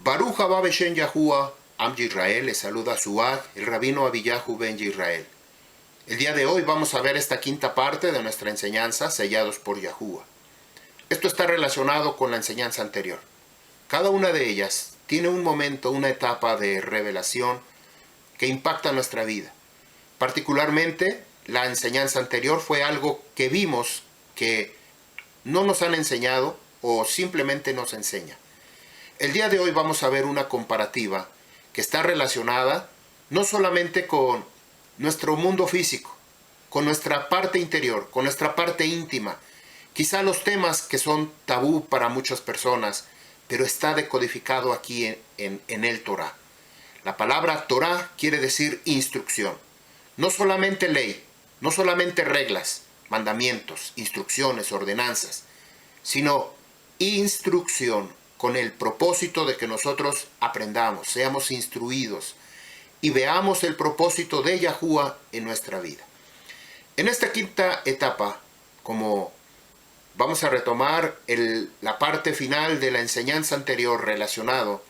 Baruch haba Beshem Yahuwah, Am Yisrael, le saluda a Suad, el rabino Abiyahu ben Yisrael. El día de hoy vamos a ver esta quinta parte de nuestra enseñanza, sellados por Yahuwah. Esto está relacionado con la enseñanza anterior. Cada una de ellas tiene un momento, una etapa de revelación que impacta nuestra vida. Particularmente, la enseñanza anterior fue algo que vimos que no nos han enseñado o simplemente nos enseña. El día de hoy vamos a ver una comparativa que está relacionada no solamente con nuestro mundo físico, con nuestra parte interior, con nuestra parte íntima. Quizá los temas que son tabú para muchas personas, pero está decodificado aquí en el Torah. La palabra Torah quiere decir instrucción. No solamente ley, no solamente reglas, mandamientos, instrucciones, ordenanzas, sino instrucción con el propósito de que nosotros aprendamos, seamos instruidos y veamos el propósito de Yahuwah en nuestra vida. En esta quinta etapa, como vamos a retomar la parte final de la enseñanza anterior relacionado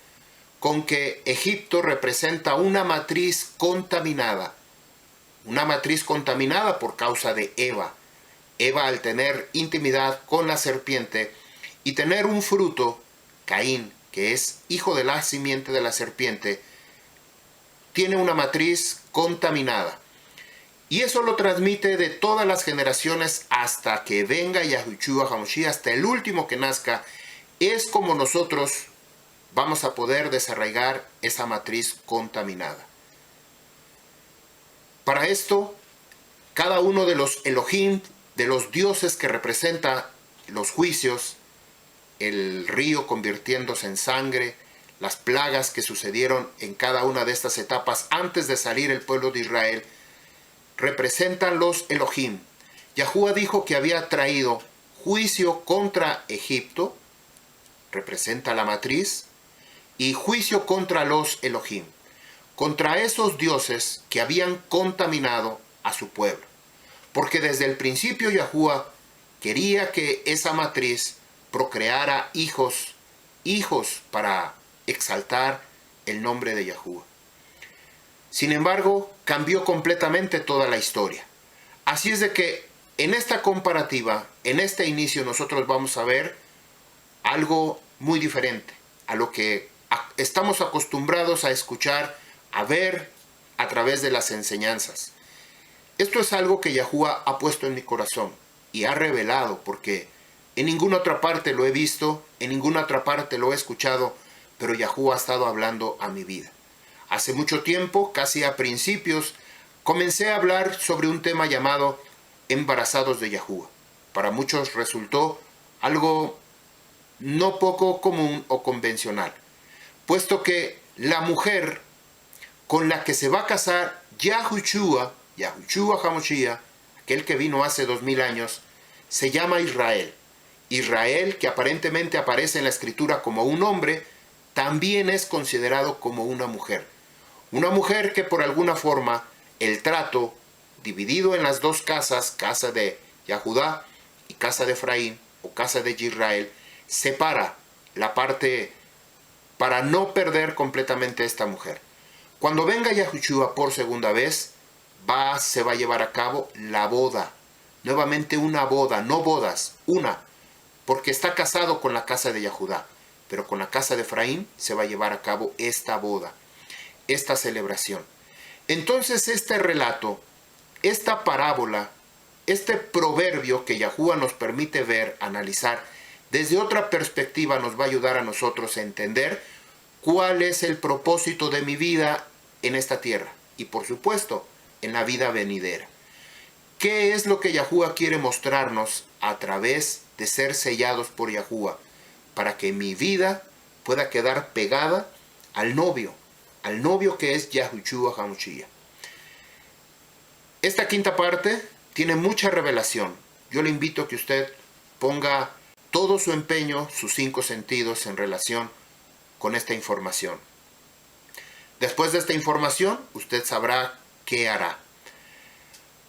con que Egipto representa una matriz contaminada por causa de Eva. Eva, al tener intimidad con la serpiente y tener un fruto, Caín, que es hijo de la simiente de la serpiente, tiene una matriz contaminada. Y eso lo transmite de todas las generaciones hasta que venga Yahushua HaMashiach, hasta el último que nazca. Es como nosotros vamos a poder desarraigar esa matriz contaminada. Para esto, cada uno de los Elohim, de los dioses que representa los juicios, el río convirtiéndose en sangre, las plagas que sucedieron en cada una de estas etapas antes de salir el pueblo de Israel, representan los Elohim. Yahuwah dijo que había traído juicio contra Egipto, representa la matriz, y juicio contra los Elohim, contra esos dioses que habían contaminado a su pueblo. Porque desde el principio Yahuwah quería que esa matriz procreara hijos para exaltar el nombre de Yahuwah. Sin embargo, cambió completamente toda la historia. Así es de que en esta comparativa, en este inicio, nosotros vamos a ver algo muy diferente a lo que estamos acostumbrados a escuchar, a ver a través de las enseñanzas. Esto es algo que Yahuwah ha puesto en mi corazón y ha revelado, porque en ninguna otra parte lo he visto, en ninguna otra parte lo he escuchado, pero Yahuwah ha estado hablando a mi vida. Hace mucho tiempo, casi a principios, comencé a hablar sobre un tema llamado embarazados de Yahuwah. Para muchos resultó algo no poco común o convencional, puesto que la mujer con la que se va a casar Yahushua HaMashiach, aquel que vino hace 2000 años, se llama Israel. Israel, que aparentemente aparece en la escritura como un hombre, también es considerado como una mujer. Una mujer que por alguna forma el trato, dividido en las dos casas, casa de Yahudá y casa de Efraín o casa de Israel, separa la parte para no perder completamente esta mujer. Cuando venga Yahushua por segunda vez, se va a llevar a cabo la boda. Nuevamente una boda, no bodas, una. Porque está casado con la casa de Yahudá. Pero con la casa de Efraín se va a llevar a cabo esta boda, esta celebración. Entonces este relato, esta parábola, este proverbio que Yahuwah nos permite ver, analizar, desde otra perspectiva nos va a ayudar a nosotros a entender cuál es el propósito de mi vida en esta tierra. Y por supuesto, en la vida venidera. ¿Qué es lo que Yahuwah quiere mostrarnos a través de ser sellados por Yahuwah? Para que mi vida pueda quedar pegada al novio que es Yahushua HaMashiach. Esta quinta parte tiene mucha revelación. Yo le invito a que usted ponga todo su empeño, sus 5 sentidos en relación con esta información. Después de esta información, usted sabrá qué hará.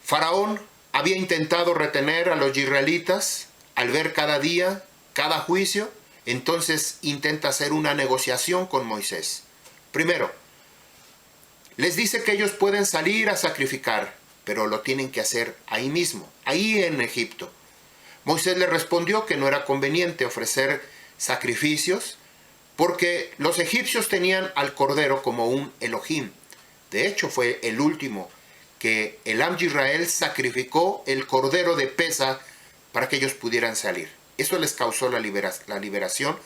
Faraón había intentado retener a los israelitas al ver cada día, cada juicio. entonces intenta hacer una negociación con Moisés. Primero, les dice que ellos pueden salir a sacrificar, pero lo tienen que hacer ahí mismo, ahí en Egipto. Moisés le respondió que no era conveniente ofrecer sacrificios porque los egipcios tenían al cordero como un Elohim. De hecho, fue el último que el Am Yisrael sacrificó el cordero de Pesa para que ellos pudieran salir. Eso les causó la liberación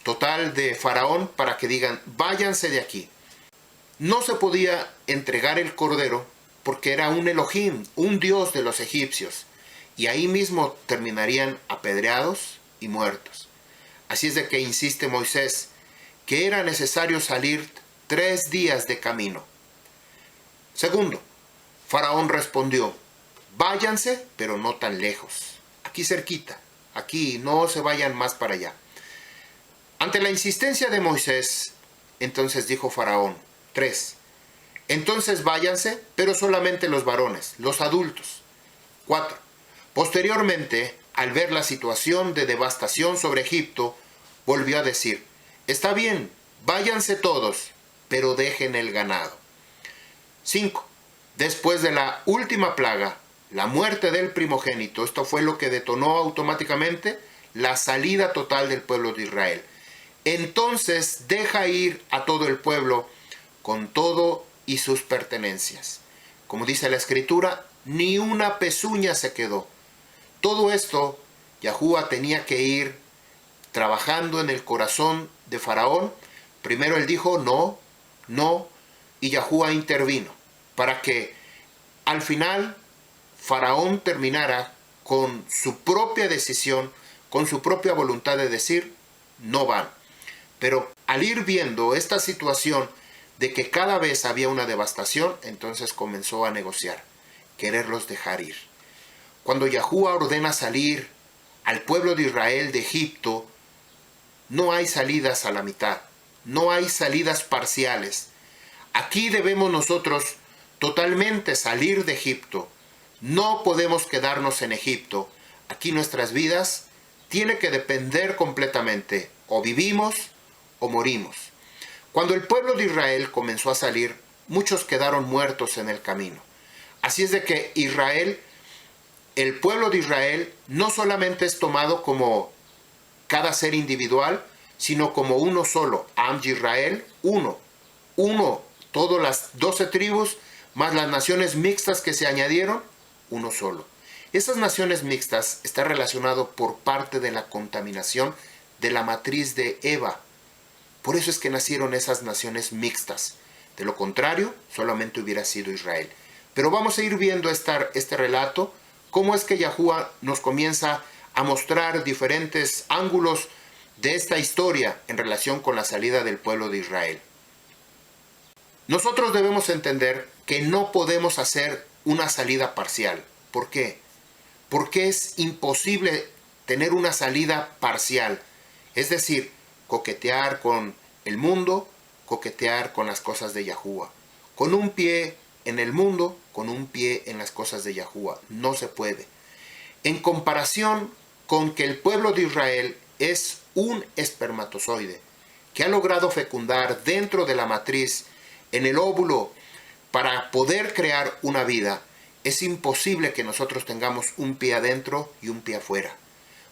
total de Faraón para que digan, váyanse de aquí. No se podía entregar el cordero porque era un Elohim, un dios de los egipcios, y ahí mismo terminarían apedreados y muertos. Así es de que insiste Moisés que era necesario salir 3 días de camino. Segundo, Faraón respondió, váyanse, pero no tan lejos, aquí cerquita, aquí, no se vayan más para allá. Ante la insistencia de Moisés, entonces dijo Faraón, 3, entonces váyanse, pero solamente los varones, los adultos. 4, posteriormente, al ver la situación de devastación sobre Egipto, volvió a decir, está bien, váyanse todos, pero dejen el ganado. 5, después de la última plaga, la muerte del primogénito, esto fue lo que detonó automáticamente la salida total del pueblo de Israel. Entonces deja ir a todo el pueblo con todo y sus pertenencias. Como dice la Escritura, ni una pezuña se quedó. Todo esto, Yahuwah tenía que ir trabajando en el corazón de Faraón. Primero él dijo no, no, y Yahuwah intervino para que al final Faraón terminara con su propia decisión, con su propia voluntad de decir, no van. Pero al ir viendo esta situación de que cada vez había una devastación, entonces comenzó a negociar, quererlos dejar ir. Cuando Yahuwah ordena salir al pueblo de Israel de Egipto, no hay salidas a la mitad, no hay salidas parciales. Aquí debemos nosotros totalmente salir de Egipto. No podemos quedarnos en Egipto. Aquí nuestras vidas tienen que depender completamente. O vivimos o morimos. Cuando el pueblo de Israel comenzó a salir, muchos quedaron muertos en el camino. Así es de que Israel, el pueblo de Israel, no solamente es tomado como cada ser individual, sino como uno solo. Am Yisrael, uno, todas las 12 tribus, más las naciones mixtas que se añadieron, uno solo. Esas naciones mixtas están relacionadas por parte de la contaminación de la matriz de Eva. Por eso es que nacieron esas naciones mixtas. De lo contrario, solamente hubiera sido Israel. Pero vamos a ir viendo este relato, cómo es que Yahuwah nos comienza a mostrar diferentes ángulos de esta historia en relación con la salida del pueblo de Israel. Nosotros debemos entender que no podemos hacer una salida parcial. ¿Por qué? Porque es imposible tener una salida parcial. Es decir, coquetear con el mundo, coquetear con las cosas de Yahuwah. Con un pie en el mundo, con un pie en las cosas de Yahuwah. No se puede. En comparación con que el pueblo de Israel es un espermatozoide que ha logrado fecundar dentro de la matriz, en el óvulo, para poder crear una vida, es imposible que nosotros tengamos un pie adentro y un pie afuera.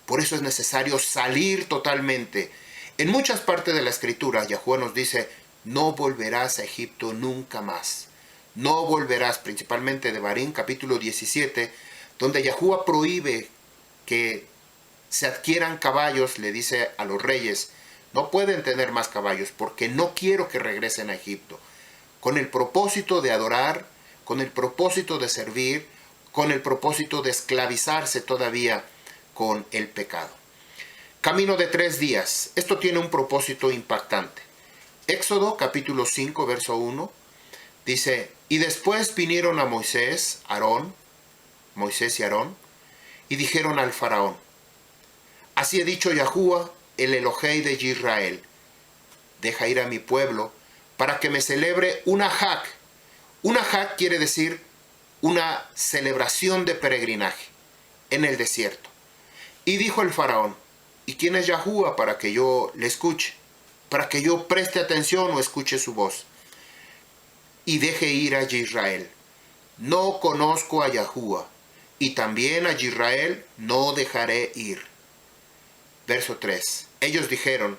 Por eso es necesario salir totalmente. En muchas partes de la Escritura, Yahuwah nos dice, no volverás a Egipto nunca más. No volverás, principalmente de Barín, capítulo 17, donde Yahuwah prohíbe que se adquieran caballos, le dice a los reyes, no pueden tener más caballos porque no quiero que regresen a Egipto. Con el propósito de adorar, con el propósito de servir, con el propósito de esclavizarse todavía con el pecado. Camino de 3 días. Esto tiene un propósito impactante. Éxodo capítulo 5, verso 1, dice, y después vinieron a Moisés y Aarón, y dijeron al faraón, así ha dicho Yahuwah, el Elohei de Israel, deja ir a mi pueblo para que me celebre una Hag. Una Hag quiere decir una celebración de peregrinaje en el desierto. Y dijo el faraón, ¿Y quién es Yahuwah para que yo le escuche? Para que yo preste atención o escuche su voz. Y deje ir a Israel. No conozco a Yahuwah, y también a Israel no dejaré ir. Verso 3. Ellos dijeron,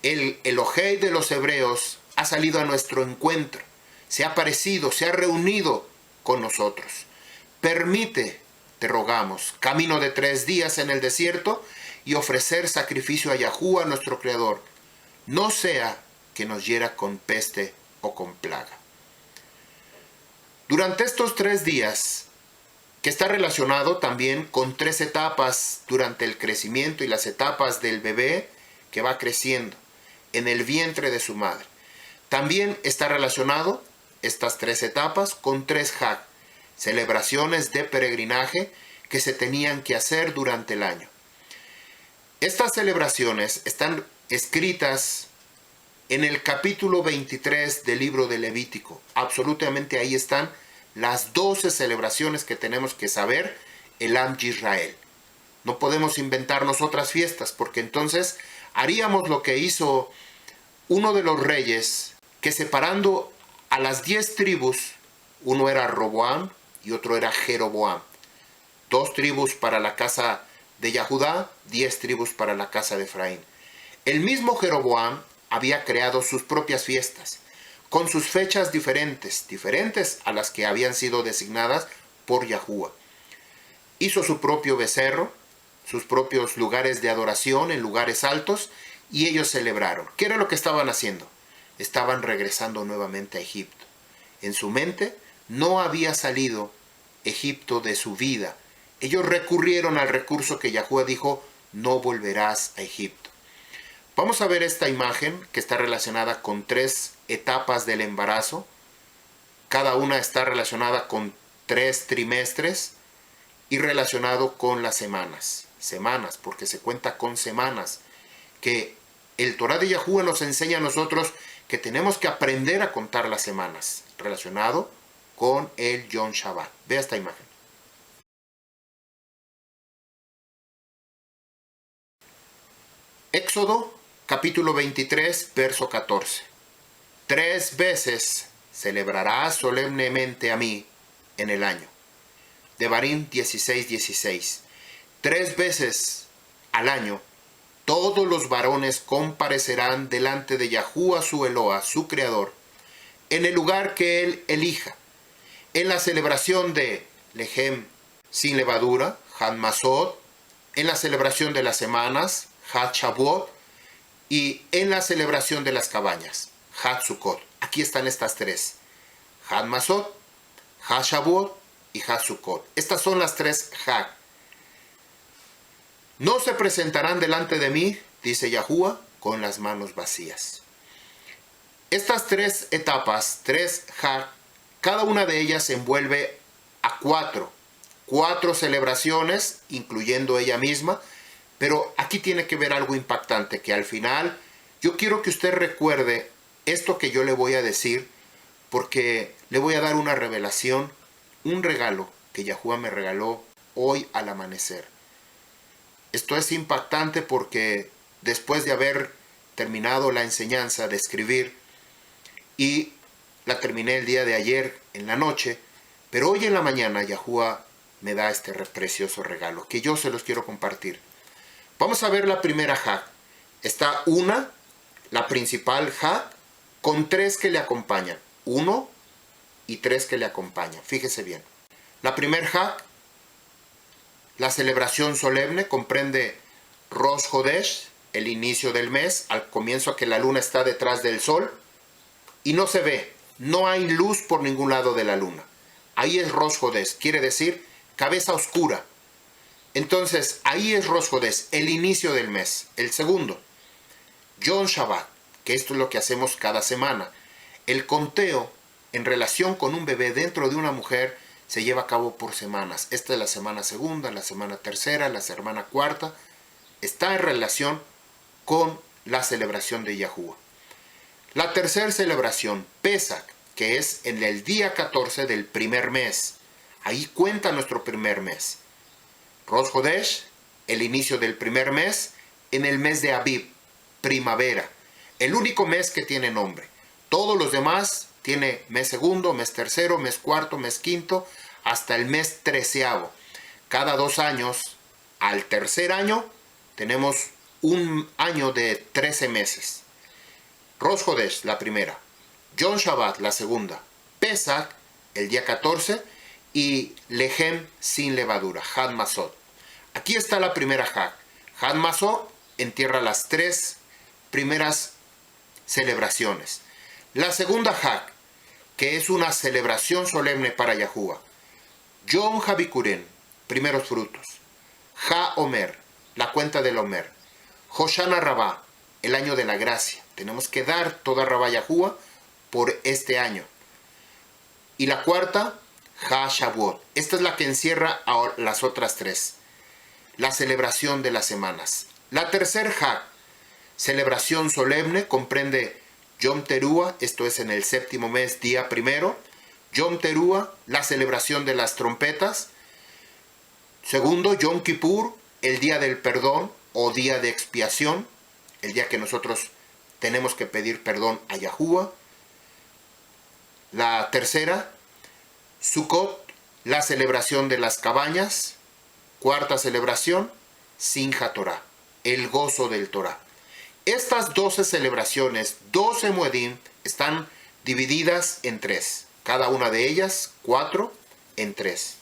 el Elohei de los hebreos ha salido a nuestro encuentro, se ha aparecido, se ha reunido con nosotros. Permite, te rogamos, camino de 3 días en el desierto y ofrecer sacrificio a Yahuwah nuestro Creador. No sea que nos hiera con peste o con plaga. Durante estos 3 días, que está relacionado también con 3 etapas durante el crecimiento y las etapas del bebé que va creciendo en el vientre de su madre. También está relacionado estas 3 etapas con 3 Hag, celebraciones de peregrinaje que se tenían que hacer durante el año. Estas celebraciones están escritas en el capítulo 23 del libro de Levítico. Absolutamente ahí están las 12 celebraciones que tenemos que saber el Am Yisrael. No podemos inventarnos otras fiestas, porque entonces haríamos lo que hizo uno de los reyes, que separando a las 10 tribus, uno era Roboam y otro era Jeroboam. 2 tribus para la casa de Yahudá, 10 tribus para la casa de Efraín. El mismo Jeroboam había creado sus propias fiestas, con sus fechas diferentes a las que habían sido designadas por Yahuwah. Hizo su propio becerro, sus propios lugares de adoración en lugares altos, y ellos celebraron. ¿Qué era lo que estaban haciendo? Estaban regresando nuevamente a Egipto. En su mente no había salido Egipto de su vida. Ellos recurrieron al recurso que Yahuwah dijo, no volverás a Egipto. Vamos a ver esta imagen que está relacionada con 3 etapas del embarazo. Cada una está relacionada con 3 trimestres y relacionado con las semanas. Semanas, porque se cuenta con semanas. Que el Torah de Yahuwah nos enseña a nosotros que tenemos que aprender a contar las semanas. Relacionado con el Yom Shabbat. Vea esta imagen. Éxodo capítulo 23, verso 14. 3 veces celebrarás solemnemente a mí en el año. Devarim 16, 16. 3 veces al año todos los varones comparecerán delante de Yahuwah su Eloah, su Creador, en el lugar que él elija, en la celebración de Lehem sin levadura, Had Masot, en la celebración de las semanas, Had Shavuot, y en la celebración de las cabañas, Had Sukkot. Aquí están estas 3. Had Masot, Had Shavuot y Had Sukkot. Estas son las 3 Hag. No se presentarán delante de mí, dice Yahuwah, con las manos vacías. Estas 3 etapas, 3 Hag, cada una de ellas se envuelve a 4 celebraciones, incluyendo ella misma. Pero aquí tiene que ver algo impactante, que al final yo quiero que usted recuerde esto que yo le voy a decir, porque le voy a dar una revelación, un regalo que Yahuwah me regaló hoy al amanecer. Esto es impactante porque después de haber terminado la enseñanza de escribir, y la terminé el día de ayer en la noche, pero hoy en la mañana Yahuwah me da este precioso regalo que yo se los quiero compartir. Vamos a ver la primera Hag. Está la principal Hag, con 3 que le acompañan. 1 y 3 que le acompañan. Fíjese bien. La primer Hag, la celebración solemne, comprende Rosh Hodesh, el inicio del mes, al comienzo que la luna está detrás del sol, y no se ve, no hay luz por ningún lado de la luna. Ahí es Rosh Hodesh, quiere decir cabeza oscura. Entonces, ahí es Rosh Hodesh, el inicio del mes. El segundo, Yom Shabbat, que esto es lo que hacemos cada semana. El conteo en relación con un bebé dentro de una mujer se lleva a cabo por semanas. Esta es la semana segunda, la semana tercera, la semana cuarta. Está en relación con la celebración de Yahuwah. La tercera celebración, Pesach, que es en el día 14 del primer mes. Ahí cuenta nuestro primer mes. Rosh Hodesh, el inicio del primer mes, en el mes de Abib, primavera. El único mes que tiene nombre. Todos los demás tiene mes segundo, mes tercero, mes cuarto, mes quinto, hasta el mes 13º. Cada 2 años, al tercer año, tenemos un año de 13 meses. Rosh Hodesh, la primera. Yom Shabbat, la segunda. Pesach, el día 14. Y Lehem sin levadura, Had Masot. Aquí está la primera Hag. Had Masot entierra las 3 primeras celebraciones. La segunda Hag, que es una celebración solemne para Yahuwah. Yom Habikuren, primeros frutos. Ha Omer, la cuenta del Omer. Hoshana Rabbah, el año de la gracia. Tenemos que dar toda Rabbah Yahuwah por este año. Y la cuarta, Ha Shavuot. Esta es la que encierra a las otras 3. La celebración de las semanas. La tercer Hag, celebración solemne, comprende Yom Teruah, esto es en el 7º mes, día primero. Yom Teruah, la celebración de las trompetas. Segundo, Yom Kippur, el día del perdón o día de expiación, el día que nosotros tenemos que pedir perdón a Yahuwah. La tercera, Sukkot, la celebración de las cabañas. Cuarta celebración, Simchat Torah, el gozo del Torah. Estas 12 celebraciones, 12 Moedim, están divididas en 3. Cada una de ellas, 4 en 3.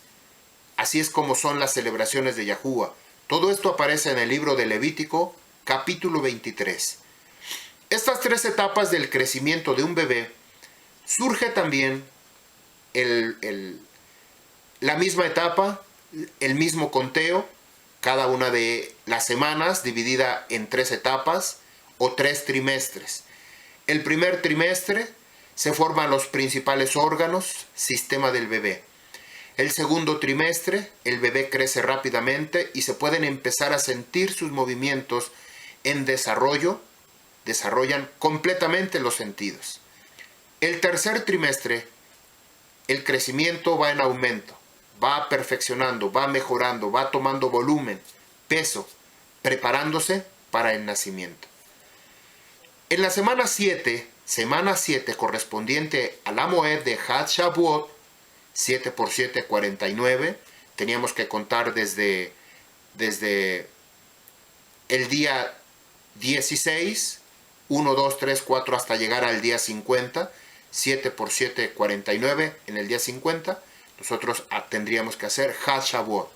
Así es como son las celebraciones de Yahuwah. Todo esto aparece en el libro de Levítico, capítulo 23. Estas 3 etapas del crecimiento de un bebé, surge también la misma etapa, el mismo conteo, cada una de las semanas dividida en 3 etapas o 3 trimestres. El primer trimestre se forman los principales órganos, sistema del bebé. El segundo trimestre, el bebé crece rápidamente y se pueden empezar a sentir sus movimientos en desarrollo, desarrollan completamente los sentidos. El tercer trimestre, el crecimiento va en aumento, va perfeccionando, va mejorando, va tomando volumen, peso, preparándose para el nacimiento. En la semana 7 correspondiente a la Moed de Had Shavuot, 7 por 7, 49, teníamos que contar desde el día 16, 1, 2, 3, 4 hasta llegar al día 50, 7 por 7, 49, en el día 50, nosotros tendríamos que hacer Had Shavuot.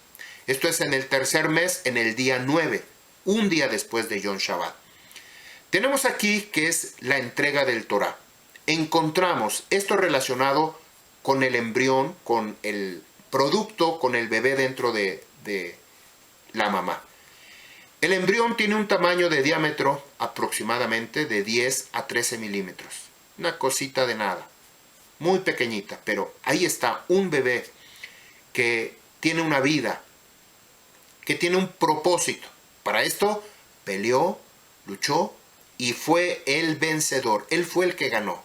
Esto es en el tercer mes, en el día 9, un día después de Yom Shabbat. Tenemos aquí que es la entrega del Torah. Encontramos esto relacionado con el embrión, con el producto, con el bebé dentro de la mamá. El embrión tiene un tamaño de diámetro aproximadamente de 10 a 13 milímetros. Una cosita de nada, muy pequeñita, pero ahí está un bebé que tiene una vida, que tiene un propósito. Para esto peleó, luchó y fue el vencedor. Él fue el que ganó.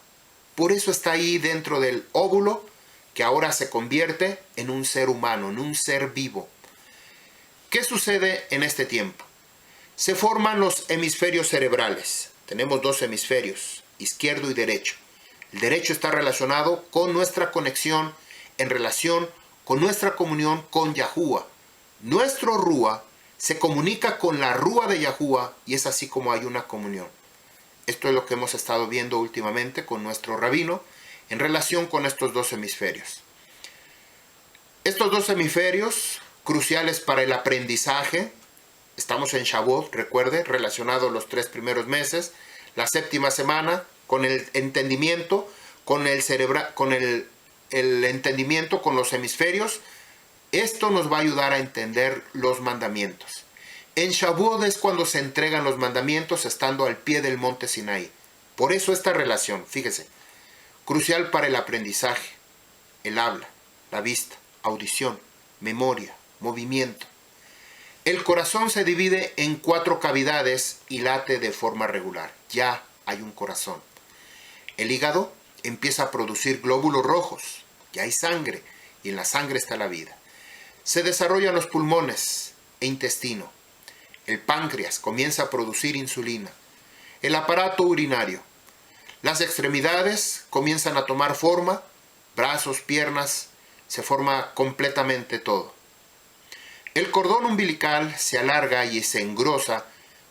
Por eso está ahí dentro del óvulo, que ahora se convierte en un ser humano, en un ser vivo. ¿Qué sucede en este tiempo? Se forman los hemisferios cerebrales. Tenemos 2 hemisferios, izquierdo y derecho. El derecho está relacionado con nuestra conexión, en relación con nuestra comunión con Yahuwah. Nuestro Rúa se comunica con la Rúa de Yahuwah y es así como hay una comunión. Esto es lo que hemos estado viendo últimamente con nuestro rabino en relación con estos 2 hemisferios. Estos 2 hemisferios, cruciales para el aprendizaje, estamos en Shavuot, recuerde, relacionado los 3 primeros meses, la 7ª semana, con el entendimiento, con el entendimiento con los hemisferios. Esto nos va a ayudar a entender los mandamientos. En Shavuot es cuando se entregan los mandamientos estando al pie del monte Sinaí. Por eso esta relación, fíjese, crucial para el aprendizaje, el habla, la vista, audición, memoria, movimiento. El corazón se divide en 4 cavidades y late de forma regular. Ya hay un corazón. El hígado empieza a producir glóbulos rojos. Ya hay sangre y en la sangre está la vida. Se desarrollan los pulmones e intestino. el páncreas comienza a producir insulina, el aparato urinario, las extremidades comienzan a tomar forma, brazos, piernas, se forma completamente todo. El cordón umbilical se alarga y se engrosa,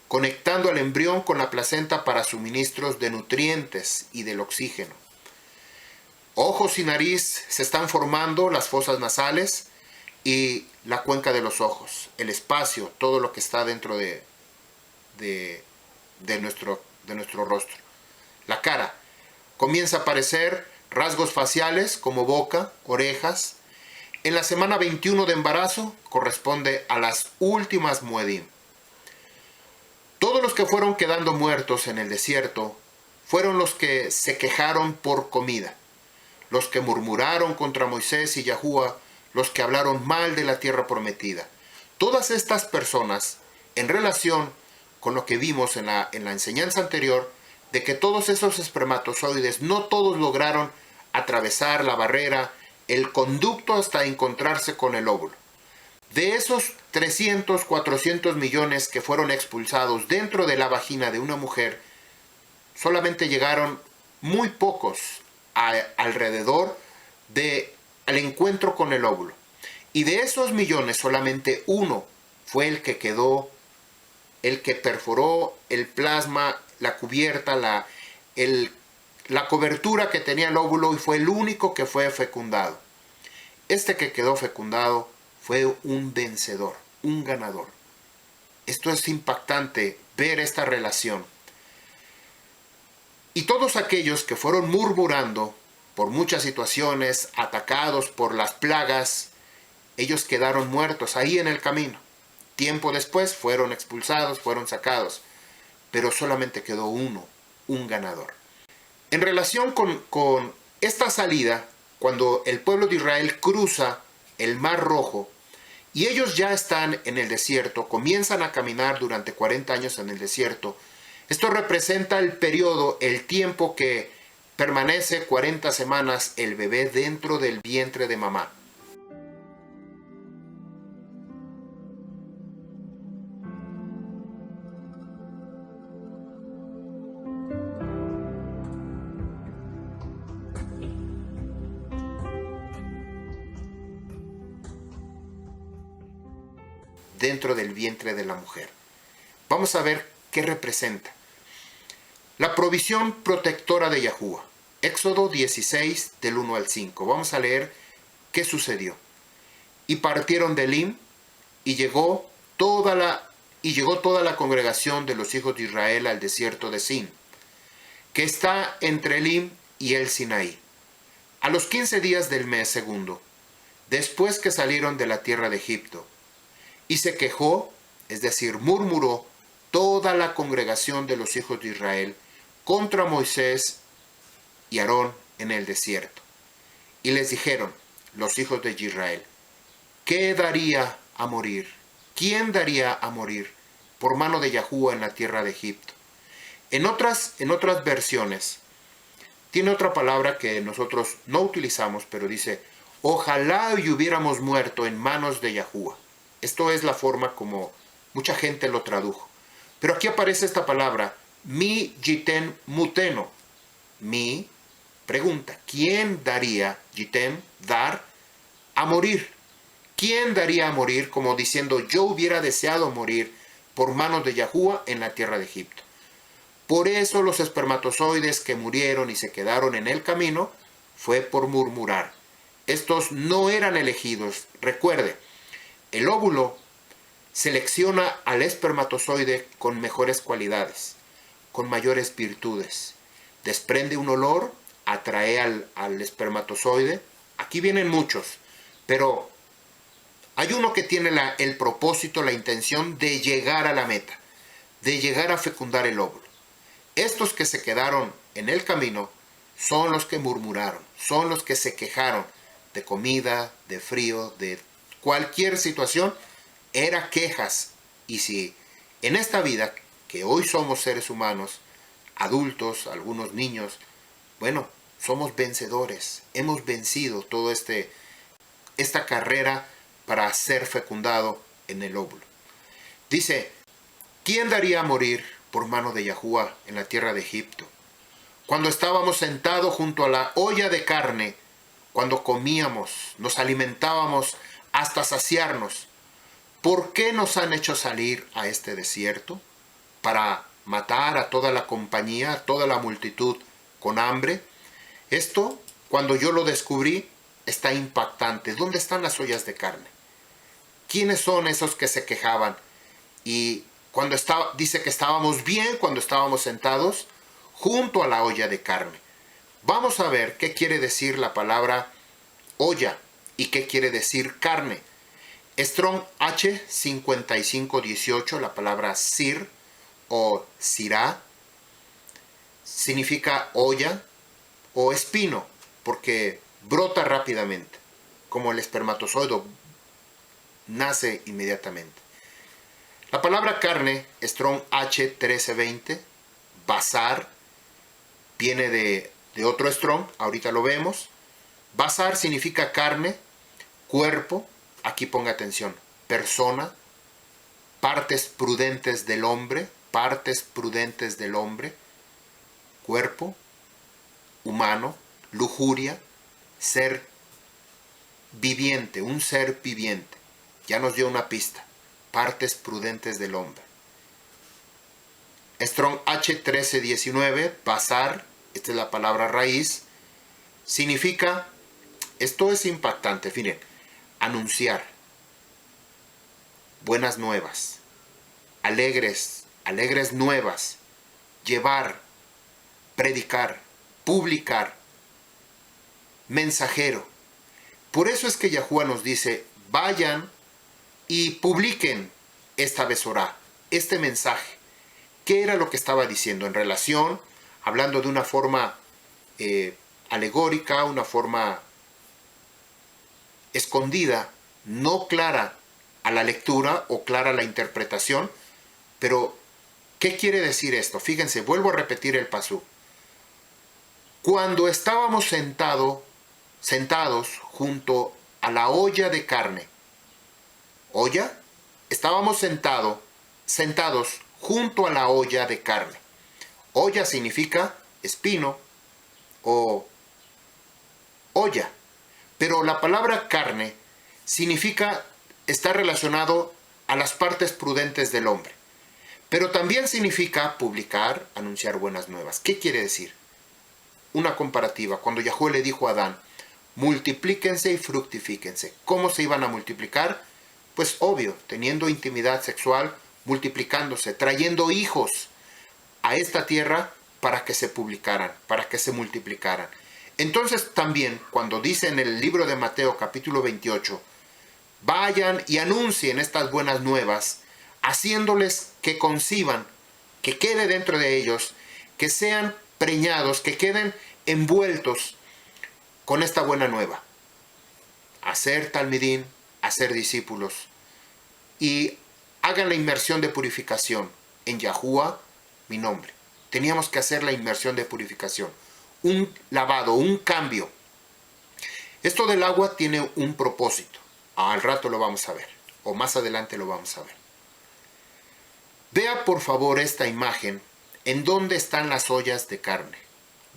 conectando al embrión con la placenta para suministros de nutrientes y del oxígeno. Ojos y nariz se están formando, las fosas nasales y la cuenca de los ojos, el espacio, todo lo que está dentro de nuestro rostro. La cara. Comienza a aparecer rasgos faciales como boca, orejas. En la semana 21 de embarazo corresponde a las últimas muedim. Todos los que fueron quedando muertos en el desierto fueron los que se quejaron por comida, los que murmuraron contra Moisés y Yahuwah, los que hablaron mal de la tierra prometida. Todas estas personas, en relación con lo que vimos en la enseñanza anterior, de que todos esos espermatozoides no todos lograron atravesar la barrera, el conducto hasta encontrarse con el óvulo. De esos 300, 400 millones que fueron expulsados dentro de la vagina de una mujer, solamente llegaron muy pocos alrededor al encuentro con el óvulo. Y de esos millones, solamente uno fue el que quedó, el que perforó el plasma, la cubierta, la cobertura que tenía el óvulo, y fue el único que fue fecundado. Este que quedó fecundado fue un vencedor, un ganador. Esto es impactante, ver esta relación. Y todos aquellos que fueron murmurando por muchas situaciones, atacados por las plagas, ellos quedaron muertos ahí en el camino. Tiempo después fueron expulsados, fueron sacados, pero solamente quedó uno, un ganador. En relación con esta salida, cuando el pueblo de Israel cruza el Mar Rojo y ellos ya están en el desierto, comienzan a caminar durante 40 años en el desierto, esto representa el periodo, el tiempo que permanece 40 semanas el bebé dentro del vientre de mamá. Dentro del vientre de la mujer. Vamos a ver qué representa. La provisión protectora de Yahuwah. Éxodo 16, del 1 al 5. Vamos a leer qué sucedió. Y partieron de Elim, y llegó toda la congregación de los hijos de Israel al desierto de Sin, que está entre Elim y el Sinaí, a los 15 días del mes segundo, después que salieron de la tierra de Egipto. Y se quejó, es decir, murmuró, toda la congregación de los hijos de Israel contra Moisés y Aarón en el desierto. Y les dijeron los hijos de Israel: ¿qué daría a morir? ¿Quién daría a morir por mano de Yahuwah en la tierra de Egipto? En otras versiones, tiene otra palabra que nosotros no utilizamos, pero dice: ojalá y hubiéramos muerto en manos de Yahuwah. Esto es la forma como mucha gente lo tradujo. Pero aquí aparece esta palabra, mi yiten muteno. Mi, pregunta, ¿quién daría, yiten, dar, a morir? ¿Quién daría a morir? Como diciendo, yo hubiera deseado morir por manos de Yahuwah en la tierra de Egipto. Por eso los espermatozoides que murieron y se quedaron en el camino fue por murmurar. Estos no eran elegidos. Recuerde, el óvulo selecciona al espermatozoide con mejores cualidades, con mayores virtudes. Desprende un olor, atrae al espermatozoide. Aquí vienen muchos, pero hay uno que tiene el propósito, la intención de llegar a la meta, de llegar a fecundar el óvulo. Estos que se quedaron en el camino son los que murmuraron, son los que se quejaron de comida, de frío, de cualquier situación, era quejas. Y si en esta vida, que hoy somos seres humanos, adultos, algunos niños, bueno, somos vencedores, hemos vencido toda esta carrera para ser fecundado en el óvulo. Dice, ¿Quién daría a morir por mano de Yahuwah en la tierra de Egipto? Cuando estábamos sentados junto a la olla de carne, cuando comíamos, nos alimentábamos hasta saciarnos, ¿por qué nos han hecho salir a este desierto? ¿Para matar a toda la compañía, a toda la multitud con hambre? Esto, cuando yo lo descubrí, está impactante. ¿Dónde están las ollas de carne? ¿Quiénes son esos que se quejaban? Y dice que estábamos bien cuando estábamos sentados junto a la olla de carne. Vamos a ver qué quiere decir la palabra olla y qué quiere decir carne. Strong H 5518, la palabra sir o sirá, significa olla o espino, porque brota rápidamente, como el espermatozoide nace inmediatamente. La palabra carne, Strong H 1320, basar, viene de otro Strong, ahorita lo vemos. Basar significa carne, cuerpo, aquí ponga atención, persona, partes prudentes del hombre, cuerpo, humano, lujuria, ser viviente, un ser viviente. Ya nos dio una pista, partes prudentes del hombre. Strong H 1319, basar, esta es la palabra raíz, significa, esto es impactante, miren, anunciar, buenas nuevas, alegres nuevas, llevar, predicar, publicar, mensajero. Por eso es que Yahuwah nos dice, vayan y publiquen esta besorá, este mensaje. ¿Qué era lo que estaba diciendo? En relación, hablando de una forma alegórica, una forma escondida, no clara a la lectura o clara a la interpretación, pero ¿qué quiere decir esto? Fíjense, vuelvo a repetir el pasú. Cuando estábamos sentados junto a la olla de carne, ¿olla? Estábamos sentados junto a la olla de carne. Olla significa espino o olla, pero la palabra carne significa estar relacionado a las partes prudentes del hombre, pero también significa publicar, anunciar buenas nuevas. ¿Qué quiere decir? Una comparativa, cuando Yahuwah le dijo a Adán, multiplíquense y fructifíquense. ¿Cómo se iban a multiplicar? Pues obvio, teniendo intimidad sexual, multiplicándose, trayendo hijos a esta tierra para que se publicaran, para que se multiplicaran. Entonces también, cuando dice en el libro de Mateo capítulo 28, vayan y anuncien estas buenas nuevas, haciéndoles que conciban, que quede dentro de ellos, que sean preñados, que queden envueltos con esta buena nueva. Hacer talmidín, hacer discípulos, y hagan la inmersión de purificación en Yahuwah, mi nombre. Teníamos que hacer la inmersión de purificación, un lavado, un cambio. Esto del agua tiene un propósito. Al rato lo vamos a ver, o más adelante lo vamos a ver. Vea por favor esta imagen, en donde están las ollas de carne.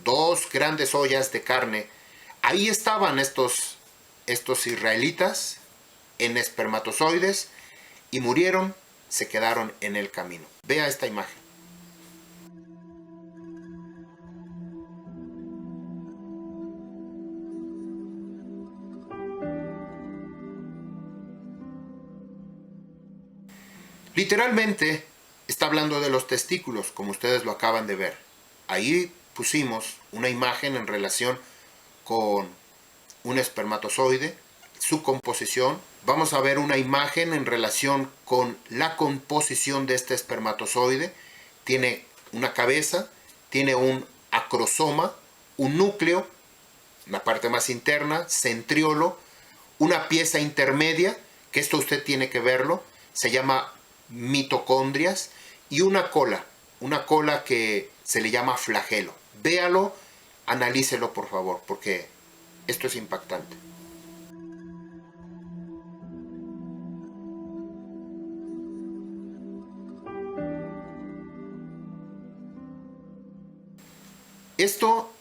Dos grandes ollas de carne. Ahí estaban estos israelitas en espermatozoides y murieron, se quedaron en el camino. Vea esta imagen. Literalmente está hablando de los testículos, como ustedes lo acaban de ver. Ahí pusimos una imagen en relación con un espermatozoide, su composición. Vamos a ver una imagen en relación con la composición de este espermatozoide. Tiene una cabeza, tiene un acrosoma, un núcleo, la parte más interna, centriolo, una pieza intermedia, que esto usted tiene que verlo, se llama mitocondrias, y una cola que se le llama flagelo. Véalo, analícelo por favor, porque esto es impactante. Esto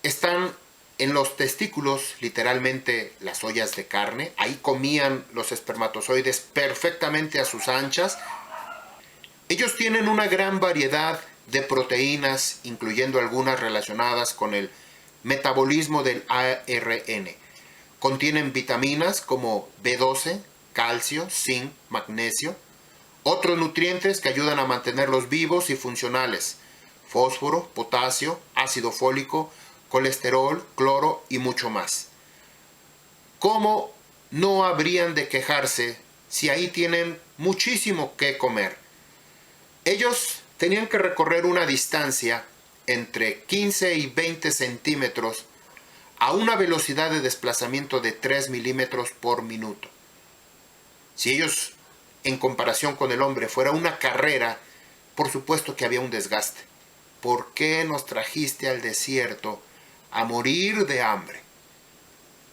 están en los testículos, literalmente las ollas de carne. Ahí comían los espermatozoides perfectamente a sus anchas. Ellos tienen una gran variedad de proteínas, incluyendo algunas relacionadas con el metabolismo del ARN. Contienen vitaminas como B12, calcio, zinc, magnesio, otros nutrientes que ayudan a mantenerlos vivos y funcionales, fósforo, potasio, ácido fólico, colesterol, cloro y mucho más. ¿Cómo no habrían de quejarse si ahí tienen muchísimo que comer? Ellos tenían que recorrer una distancia entre 15 y 20 centímetros a una velocidad de desplazamiento de 3 milímetros por minuto. Si ellos, en comparación con el hombre, fuera una carrera, por supuesto que había un desgaste. ¿Por qué nos trajiste al desierto a morir de hambre?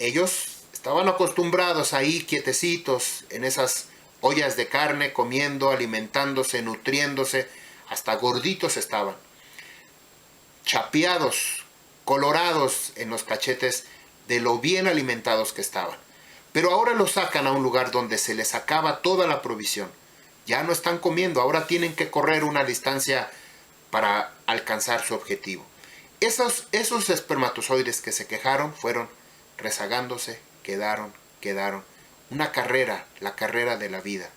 Ellos estaban acostumbrados ahí quietecitos en esas ollas de carne, comiendo, alimentándose, nutriéndose, hasta gorditos estaban, chapeados, colorados en los cachetes de lo bien alimentados que estaban. Pero ahora los sacan a un lugar donde se les acaba toda la provisión. Ya no están comiendo, ahora tienen que correr una distancia para alcanzar su objetivo. Esos espermatozoides que se quejaron fueron rezagándose, quedaron. Una carrera, la carrera de la vida.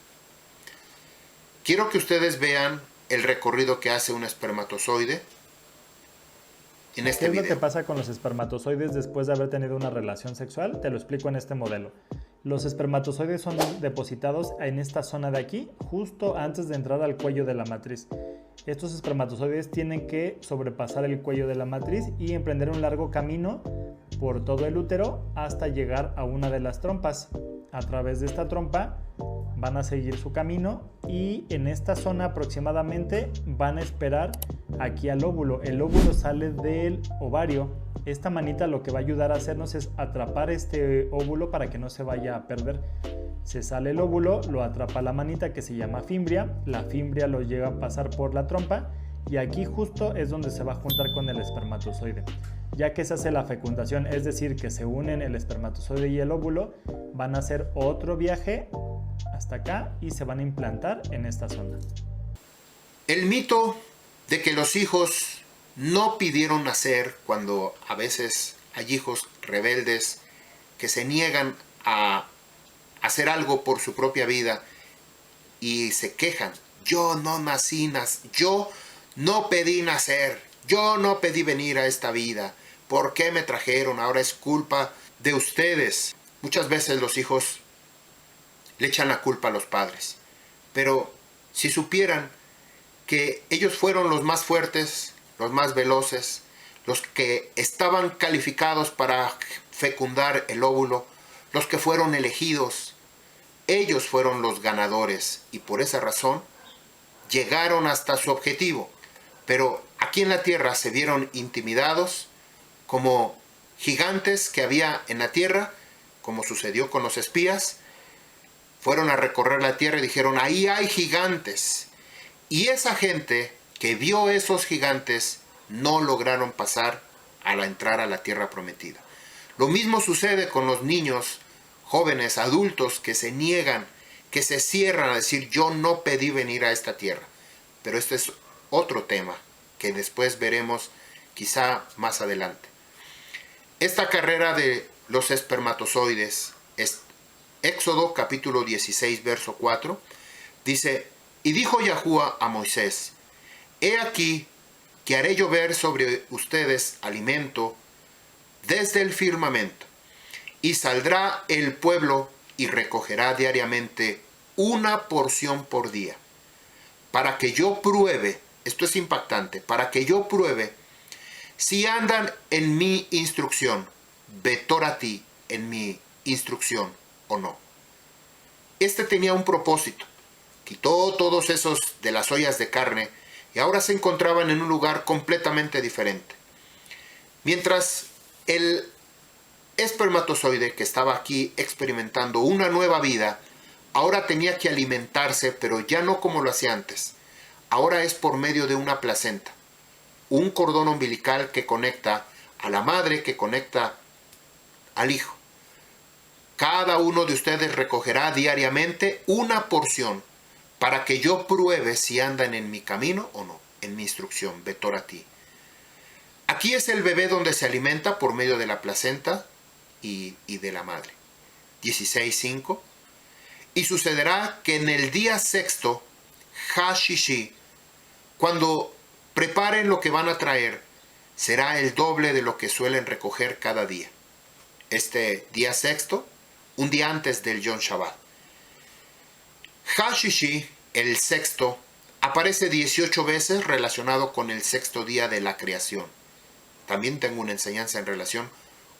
Quiero que ustedes vean el recorrido que hace un espermatozoide en este video. ¿Qué es lo que pasa con los espermatozoides después de haber tenido una relación sexual? Te lo explico en este modelo. Los espermatozoides son depositados en esta zona de aquí, justo antes de entrar al cuello de la matriz. Estos espermatozoides tienen que sobrepasar el cuello de la matriz y emprender un largo camino por todo el útero hasta llegar a una de las trompas. A través de esta trompa van a seguir su camino y en esta zona aproximadamente van a esperar aquí al óvulo. El óvulo sale del ovario. Esta manita lo que va a ayudar a hacernos es atrapar este óvulo para que no se vaya a perder. Se sale el óvulo, lo atrapa la manita que se llama fimbria. La fimbria lo llega a pasar por la trompa y aquí justo es donde se va a juntar con el espermatozoide. Ya que se hace la fecundación, es decir, que se unen el espermatozoide y el óvulo, van a hacer otro viaje hasta acá y se van a implantar en esta zona. El mito de que los hijos no pidieron nacer, cuando a veces hay hijos rebeldes que se niegan a hacer algo por su propia vida y se quejan. Yo no nací, yo no pedí nacer, yo no pedí venir a esta vida. ¿Por qué me trajeron? Ahora es culpa de ustedes. Muchas veces los hijos le echan la culpa a los padres. Pero si supieran que ellos fueron los más fuertes, los más veloces, los que estaban calificados para fecundar el óvulo, los que fueron elegidos, ellos fueron los ganadores y por esa razón llegaron hasta su objetivo. Pero aquí en la tierra se vieron intimidados como gigantes que había en la tierra, como sucedió con los espías. Fueron a recorrer la tierra y dijeron, ahí hay gigantes. Y esa gente que vio esos gigantes no lograron pasar entrar a la tierra prometida. Lo mismo sucede con los niños, jóvenes, adultos que se niegan, que se cierran a decir, yo no pedí venir a esta tierra. Pero este es otro tema que después veremos quizá más adelante. Esta carrera de los espermatozoides, es Éxodo capítulo 16, verso 4, dice, y dijo Yahuwah a Moisés, he aquí que haré llover sobre ustedes alimento desde el firmamento, y saldrá el pueblo y recogerá diariamente una porción por día, para que yo pruebe, esto es impactante, para que yo pruebe si andan en mi instrucción, betorati, en mi instrucción o no. Este tenía un propósito. Quitó todos esos de las ollas de carne y ahora se encontraban en un lugar completamente diferente. Mientras el espermatozoide que estaba aquí experimentando una nueva vida, ahora tenía que alimentarse, pero ya no como lo hacía antes. Ahora es por medio de una placenta. un cordón umbilical que conecta a la madre, que conecta al hijo. Cada uno de ustedes recogerá diariamente una porción para que yo pruebe si andan en mi camino o no, en mi instrucción, Betorati. Aquí es el bebé donde se alimenta por medio de la placenta y de la madre. 16:5. Y sucederá que en el día sexto, Hashishi, cuando preparen lo que van a traer, será el doble de lo que suelen recoger cada día. Este día sexto, un día antes del Yom Shabbat. Hashishi, el sexto, aparece 18 veces relacionado con el sexto día de la creación. También tengo una enseñanza en relación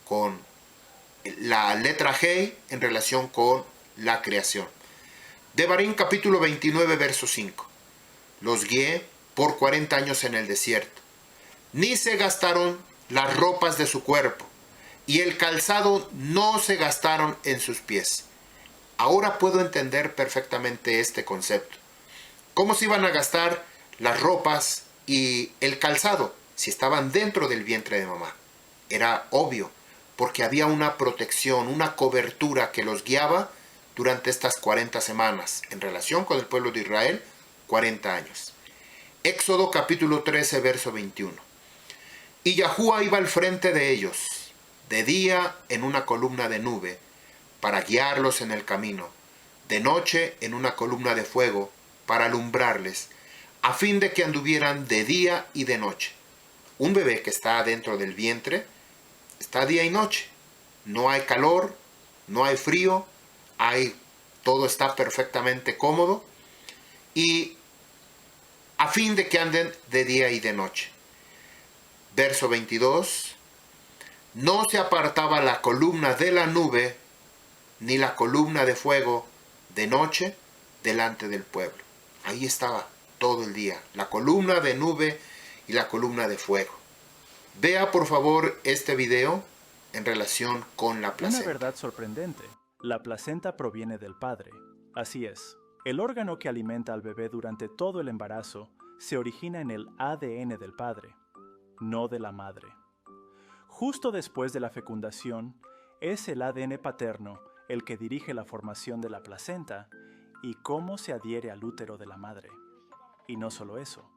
con la letra Hei, en relación con la creación. Devarim capítulo 29, verso 5. Los guié por 40 años en el desierto. Ni se gastaron las ropas de su cuerpo, y el calzado no se gastaron en sus pies. Ahora puedo entender perfectamente este concepto. ¿Cómo se iban a gastar las ropas y el calzado si estaban dentro del vientre de mamá? Era obvio, porque había una protección, una cobertura que los guiaba durante estas 40 semanas, en relación con el pueblo de Israel, 40 años. Éxodo capítulo 13, verso 21. Y Yahuwah iba al frente de ellos, de día en una columna de nube, para guiarlos en el camino, de noche en una columna de fuego, para alumbrarles, a fin de que anduvieran de día y de noche. Un bebé que está dentro del vientre está día y noche. No hay calor, no hay frío, todo está perfectamente cómodo, y a fin de que anden de día y de noche. Verso 22. No se apartaba la columna de la nube, ni la columna de fuego de noche delante del pueblo. Ahí estaba todo el día, la columna de nube y la columna de fuego. Vea por favor este video en relación con la placenta. Una verdad sorprendente. La placenta proviene del padre. Así es, el órgano que alimenta al bebé durante todo el embarazo se origina en el ADN del padre, no de la madre. Justo después de la fecundación, es el ADN paterno el que dirige la formación de la placenta y cómo se adhiere al útero de la madre. Y no solo eso,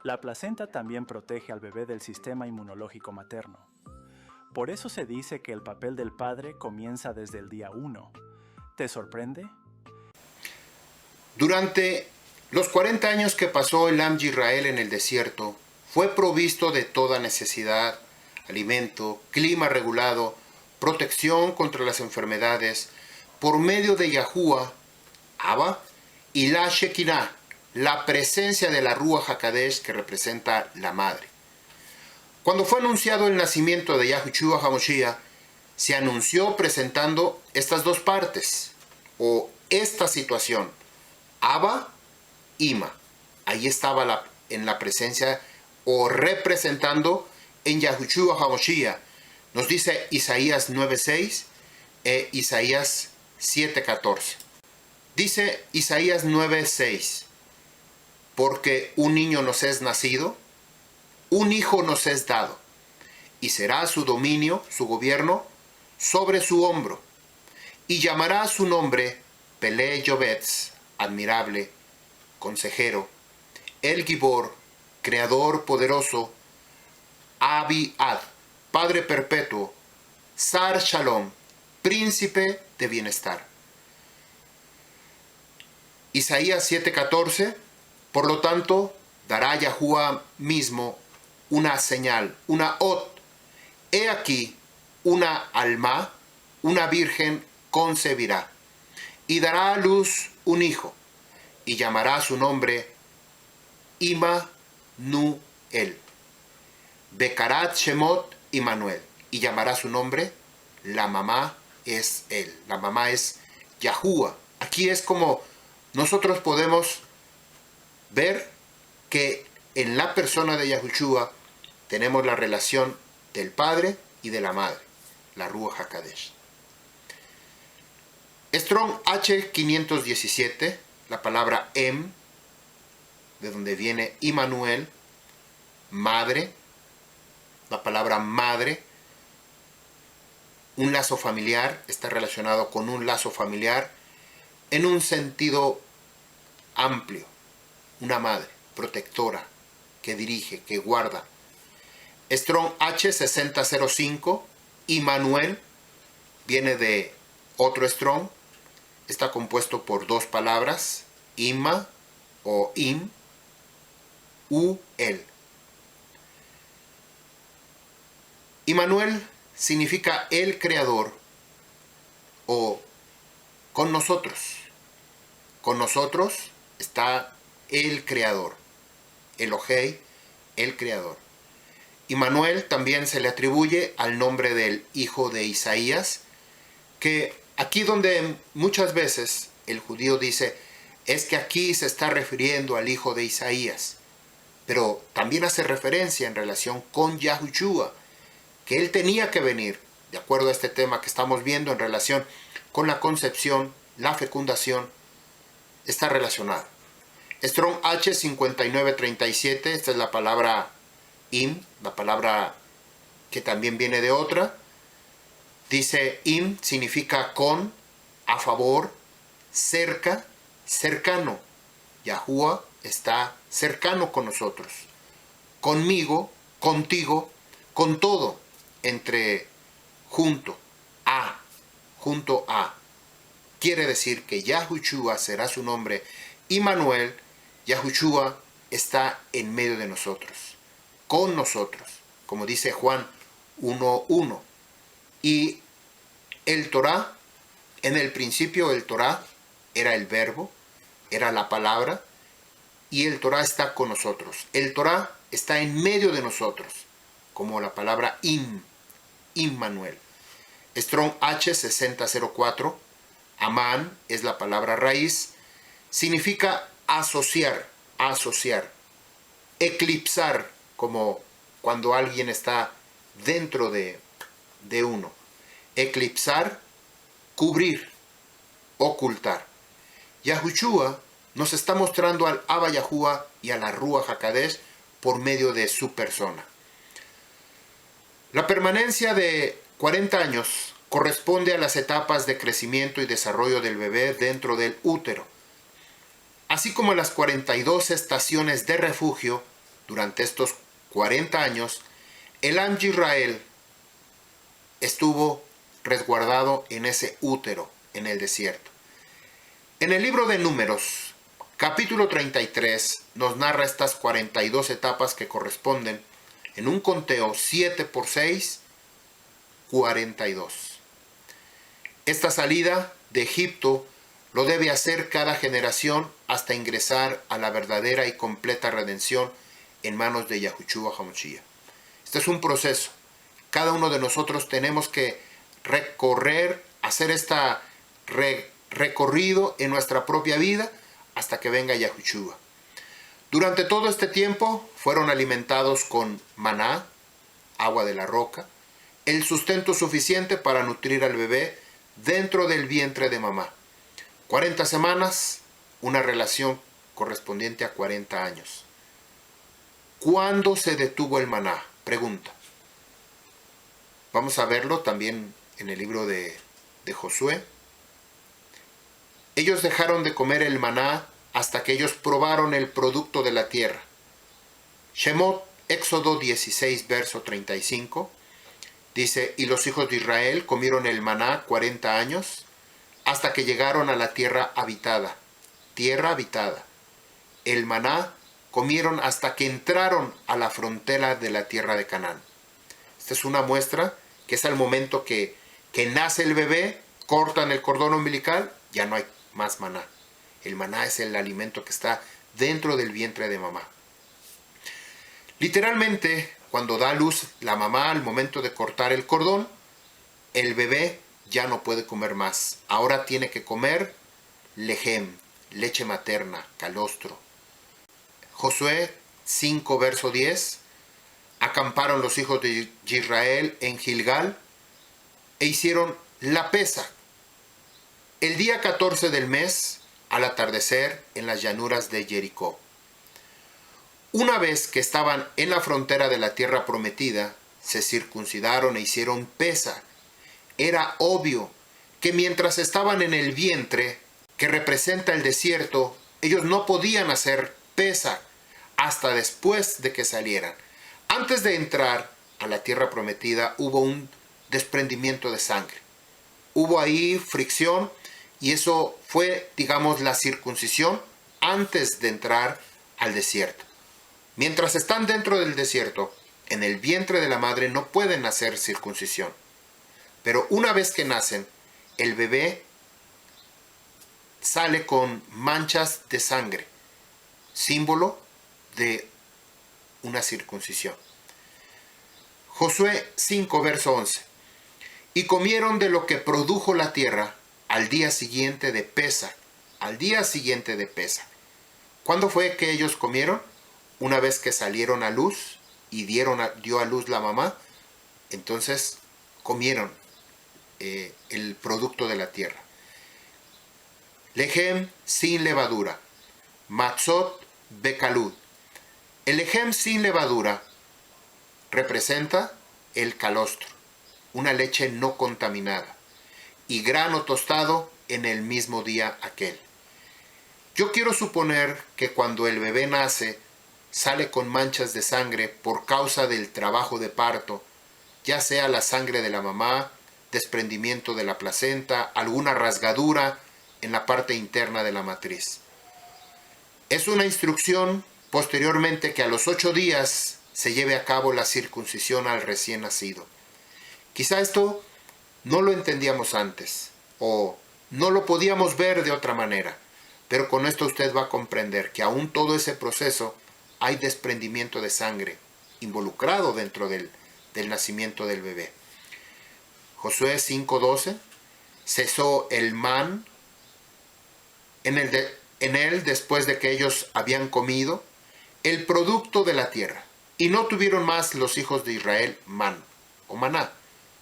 la placenta también protege al bebé del sistema inmunológico materno. Por eso se dice que el papel del padre comienza desde el día 1. ¿Te sorprende? Durante los 40 años que pasó el Am Yisrael en el desierto, fue provisto de toda necesidad, alimento, clima regulado, protección contra las enfermedades, por medio de Yahuwah, Abba, y la Shekinah, la presencia de la Ruach HaKadosh que representa la madre. Cuando fue anunciado el nacimiento de Yahushua HaMashiach, se anunció presentando estas dos partes, o esta situación, Abba, Ima. Ahí estaba en la presencia, o representando en Yahushua HaMashiach. Nos dice Isaías 9:6 e Isaías 7:14. Dice Isaías 9:6, porque un niño nos es nacido, un hijo nos es dado, y será su dominio, su gobierno, sobre su hombro, y llamará su nombre Pelé Yovetz, admirable, consejero, El Gibor, creador poderoso, Abi-Ad, Padre perpetuo, Sar Shalom, príncipe de bienestar. Isaías 7:14, por lo tanto, dará Yahuwah mismo una señal, una ot. He aquí, una alma, una virgen concebirá, y dará a luz un hijo, y llamará su nombre Immanuel. Bekarat Shemot Immanuel, y llamará su nombre, la mamá es él, la mamá es Yahuwah. Aquí es como nosotros podemos ver que en la persona de Yahushua tenemos la relación del padre y de la madre, la Ruach HaKadosh. Strong H517, la palabra de donde viene Immanuel, madre, la palabra madre, un lazo familiar, está relacionado con un lazo familiar en un sentido amplio, una madre protectora que dirige, que guarda. Strong H6005, Immanuel, viene de otro Strong, está compuesto por dos palabras, Imma o Im, U, El. Immanuel significa el creador o con nosotros. Con nosotros está el creador, Elohei, el creador. Immanuel también se le atribuye al nombre del hijo de Isaías, que aquí donde muchas veces el judío dice, es que aquí se está refiriendo al hijo de Isaías, pero también hace referencia en relación con Yahushua, que él tenía que venir, de acuerdo a este tema que estamos viendo en relación con la concepción, la fecundación, está relacionado. Strong H5937, esta es la palabra Im, la palabra que también viene de otra. Dice Im significa con, a favor, cerca, cercano. Yahuwah está cercano con nosotros, conmigo, contigo, con todo, entre, junto a. Quiere decir que Yahushua será su nombre. Immanuel, Yahushua está en medio de nosotros, con nosotros, como dice Juan 1:1. Y el Torah, en el principio el Torah era el verbo, era la palabra, y el Torah está con nosotros. El Torah está en medio de nosotros, como la palabra Immanuel. Strong H6004, Amán es la palabra raíz, significa asociar, eclipsar, como cuando alguien está dentro de uno. Eclipsar, cubrir, ocultar. Yahushua nos está mostrando al Abba Yahuwah y a la Ruach HaKodesh por medio de su persona. La permanencia de 40 años corresponde a las etapas de crecimiento y desarrollo del bebé dentro del útero, así como las 42 estaciones de refugio. Durante estos 40 años, el Am Yisrael estuvo resguardado en ese útero, en el desierto. En el libro de Números, capítulo 33, nos narra estas 42 etapas que corresponden, en un conteo 7 por 6, 42. Esta salida de Egipto lo debe hacer cada generación hasta ingresar a la verdadera y completa redención en manos de Yahushua HaMashiach. Este es un proceso. Cada uno de nosotros tenemos que recorrer, hacer este recorrido en nuestra propia vida hasta que venga Yahushua. Durante todo este tiempo fueron alimentados con maná, agua de la roca, el sustento suficiente para nutrir al bebé dentro del vientre de mamá. 40 semanas, una relación correspondiente a 40 años. ¿Cuándo se detuvo el maná? Pregunta. Vamos a verlo también en el libro de Josué. Ellos dejaron de comer el maná hasta que ellos probaron el producto de la tierra. Shemot, Éxodo 16, verso 35, dice, y los hijos de Israel comieron el maná 40 años hasta que llegaron a la tierra habitada. Tierra habitada. El maná comieron hasta que entraron a la frontera de la tierra de Canaán. Esta es una muestra que es al momento que nace el bebé, cortan el cordón umbilical, ya no hay más maná. El maná es el alimento que está dentro del vientre de mamá. Literalmente, cuando da luz la mamá al momento de cortar el cordón, el bebé ya no puede comer más. Ahora tiene que comer lejem, leche materna, calostro. Josué 5, verso 10. Acamparon los hijos de Israel en Gilgal e hicieron la pesa. El día 14 del mes, al atardecer, en las llanuras de Jericó. Una vez que estaban en la frontera de la tierra prometida, se circuncidaron e hicieron Pesaj. Era obvio que mientras estaban en el vientre, que representa el desierto, ellos no podían hacer Pesaj hasta después de que salieran. Antes de entrar a la tierra prometida hubo un desprendimiento de sangre. Hubo ahí fricción y eso fue, digamos, la circuncisión antes de entrar al desierto. Mientras están dentro del desierto, en el vientre de la madre no pueden hacer circuncisión. Pero una vez que nacen, el bebé sale con manchas de sangre, símbolo de una circuncisión. Josué 5, verso 11. Y comieron de lo que produjo la tierra al día siguiente de Pesaj. Al día siguiente de Pesaj. ¿Cuándo fue que ellos comieron? Una vez que salieron a luz y dio a luz la mamá, entonces comieron el producto de la tierra. Lejem sin levadura. Matzot bekalud. El lejem sin levadura representa el calostro, una leche no contaminada, y grano tostado en el mismo día aquel. Yo quiero suponer que cuando el bebé nace, sale con manchas de sangre por causa del trabajo de parto, ya sea la sangre de la mamá, desprendimiento de la placenta, alguna rasgadura en la parte interna de la matriz. Es una instrucción posteriormente que a los 8 días se lleve a cabo la circuncisión al recién nacido. Quizá esto no lo entendíamos antes o no lo podíamos ver de otra manera, pero con esto usted va a comprender que aún todo ese proceso hay desprendimiento de sangre involucrado dentro del nacimiento del bebé. Josué 5:12, cesó el man en él después de que ellos habían comido el producto de la tierra, y no tuvieron más los hijos de Israel man o maná.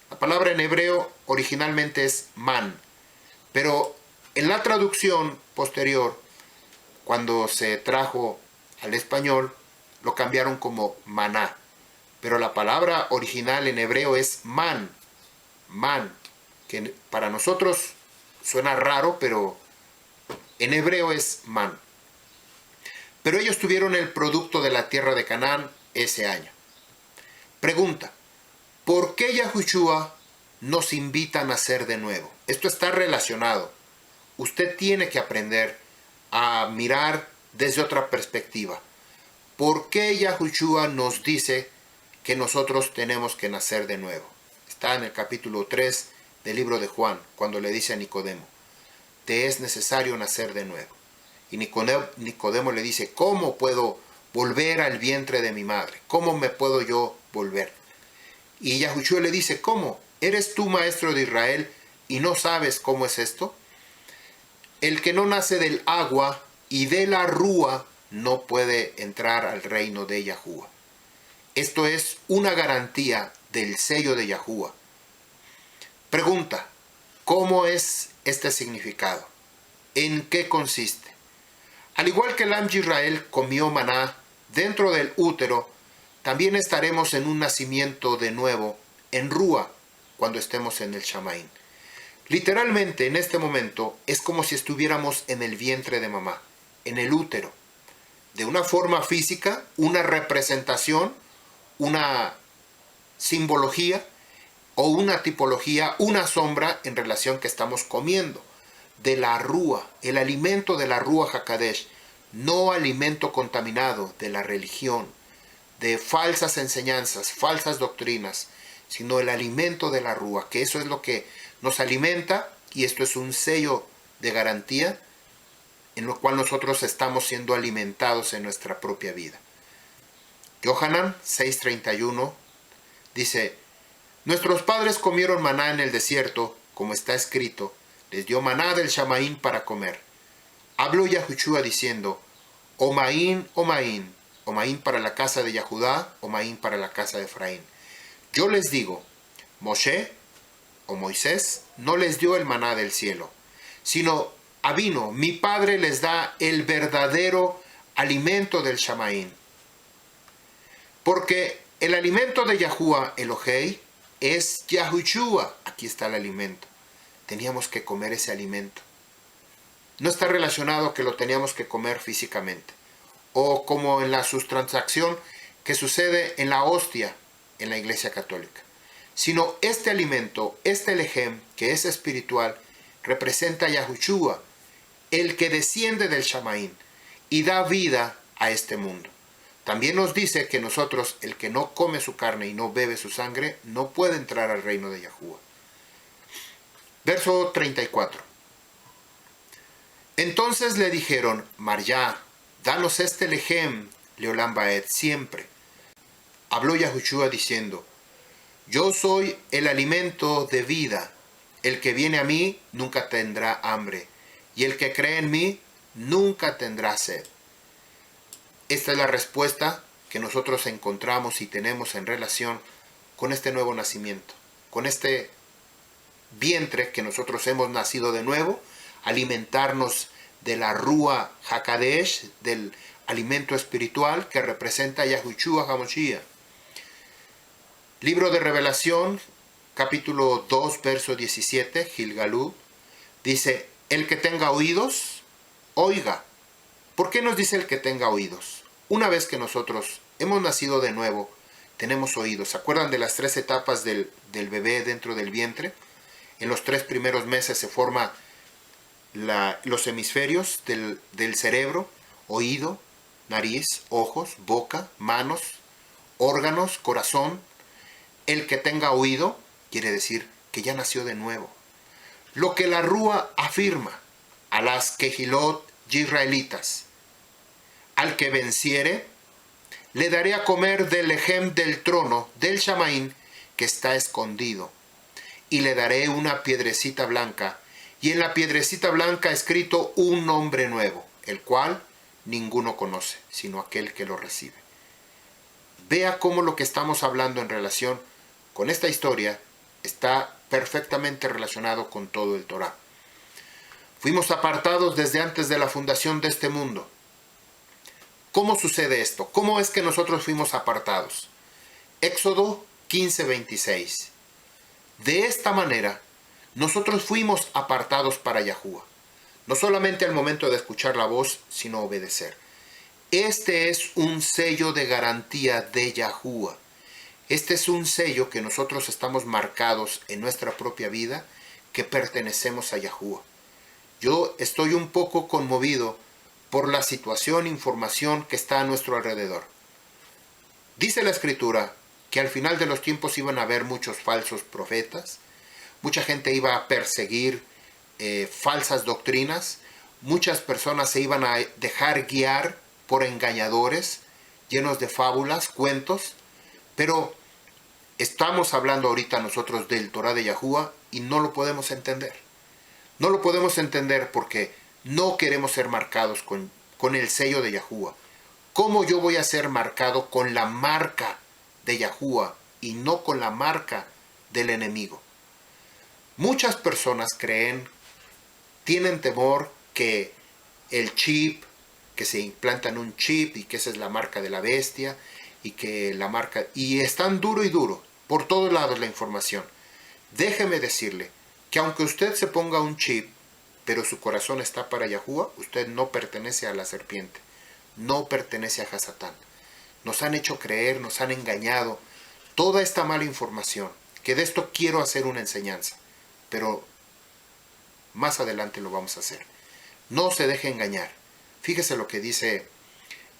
La palabra en hebreo originalmente es man, pero en la traducción posterior, cuando se trajo al español, lo cambiaron como maná. Pero la palabra original en hebreo es man, que para nosotros suena raro, pero en hebreo es man. Pero ellos tuvieron el producto de la tierra de Canaán ese año. Pregunta: ¿por qué Yahushua nos invita a nacer de nuevo? Esto está relacionado. Usted tiene que aprender a mirar desde otra perspectiva. ¿Por qué Yahushua nos dice que nosotros tenemos que nacer de nuevo? Está en el capítulo 3 del libro de Juan, cuando le dice a Nicodemo: te es necesario nacer de nuevo. Y Nicodemo le dice: ¿cómo puedo volver al vientre de mi madre? ¿Cómo me puedo yo volver? Y Yahushua le dice: ¿cómo? ¿Eres tú maestro de Israel y no sabes cómo es esto? El que no nace del agua y de la rúa no puede entrar al reino de Yahuwah. Esto es una garantía del sello de Yahuwah. Pregunta: ¿cómo es este significado? ¿En qué consiste? Al igual que el Am Yisrael comió maná dentro del útero, también estaremos en un nacimiento de nuevo en Rúa cuando estemos en el Shamaín. Literalmente, en este momento, es como si estuviéramos en el vientre de mamá, en el útero. De una forma física, una representación, una simbología o una tipología, una sombra en relación que estamos comiendo. De la Rúa, el alimento de la Rúa HaKadosh, no alimento contaminado de la religión, de falsas enseñanzas, falsas doctrinas, sino el alimento de la Rúa, que eso es lo que nos alimenta, y esto es un sello de garantía en lo cual nosotros estamos siendo alimentados en nuestra propia vida. Yohanan 6:31 dice: nuestros padres comieron maná en el desierto, como está escrito, les dio maná del Shamaín para comer. Habló Yahushua diciendo: Omaín, Omaín, Omaín para la casa de Yahudá, Omaín para la casa de Efraín. Yo les digo, Moshe o Moisés no les dio el maná del cielo, sino Avino, mi padre les da el verdadero alimento del Shamaín. Porque el alimento de Yahuwah Elohei es Yahushua. Aquí está el alimento. Teníamos que comer ese alimento. No está relacionado que lo teníamos que comer físicamente. O como en la sustransacción que sucede en la hostia en la Iglesia Católica. Sino este alimento, este lejem, que es espiritual, representa a Yahushua, el que desciende del Shamaín y da vida a este mundo. También nos dice que nosotros, el que no come su carne y no bebe su sangre, no puede entrar al reino de Yahuwah. Verso 34. Entonces le dijeron, Maryá, danos este lejem, Leolam Baed, siempre. Habló Yahushua diciendo, yo soy el alimento de vida. El que viene a mí nunca tendrá hambre, y el que cree en mí nunca tendrá sed. Esta es la respuesta que nosotros encontramos y tenemos en relación con este nuevo nacimiento, con este vientre que nosotros hemos nacido de nuevo, alimentarnos de la Rúa Hakadesh, del alimento espiritual que representa a Yahushua HaMashiach. Libro de Revelación, capítulo 2, verso 17, Gilgalú, dice, el que tenga oídos, oiga. ¿Por qué nos dice el que tenga oídos? Una vez que nosotros hemos nacido de nuevo, tenemos oídos. ¿Se acuerdan de las 3 etapas del bebé dentro del vientre? En los 3 primeros meses se forman los hemisferios del cerebro, oído, nariz, ojos, boca, manos, órganos, corazón. El que tenga oído quiere decir que ya nació de nuevo. Lo que la Rúa afirma a las Kehilot israelitas. Al que venciere, le daré a comer del lejem del trono del Shamaín que está escondido, y le daré una piedrecita blanca, y en la piedrecita blanca escrito un nombre nuevo, el cual ninguno conoce, sino aquel que lo recibe. Vea cómo lo que estamos hablando en relación con esta historia está perfectamente relacionado con todo el Torah. Fuimos apartados desde antes de la fundación de este mundo. ¿Cómo sucede esto? ¿Cómo es que nosotros fuimos apartados? Éxodo 15:26. De esta manera, nosotros fuimos apartados para Yahuwah. No solamente al momento de escuchar la voz, sino obedecer. Este es un sello de garantía de Yahuwah. Este es un sello que nosotros estamos marcados en nuestra propia vida, que pertenecemos a Yahuwah. Yo estoy un poco conmovido por la situación, información que está a nuestro alrededor. Dice la Escritura que al final de los tiempos iban a haber muchos falsos profetas, mucha gente iba a perseguir falsas doctrinas, muchas personas se iban a dejar guiar por engañadores, llenos de fábulas, cuentos, pero estamos hablando ahorita nosotros del Torah de Yahuwah y no lo podemos entender. No lo podemos entender porque no queremos ser marcados con el sello de Yahuwah. ¿Cómo yo voy a ser marcado con la marca de Yahuwah y no con la marca del enemigo? Muchas personas tienen temor que el chip, que se implantan un chip y que esa es la marca de la bestia y están duro y duro por todos lados la información. Déjeme decirle que aunque usted se ponga un chip, pero su corazón está para Yahuwah, usted no pertenece a la serpiente, no pertenece a Hasatán. Nos han hecho creer, nos han engañado, toda esta mala información, que de esto quiero hacer una enseñanza, pero más adelante lo vamos a hacer. No se deje engañar. Fíjese lo que dice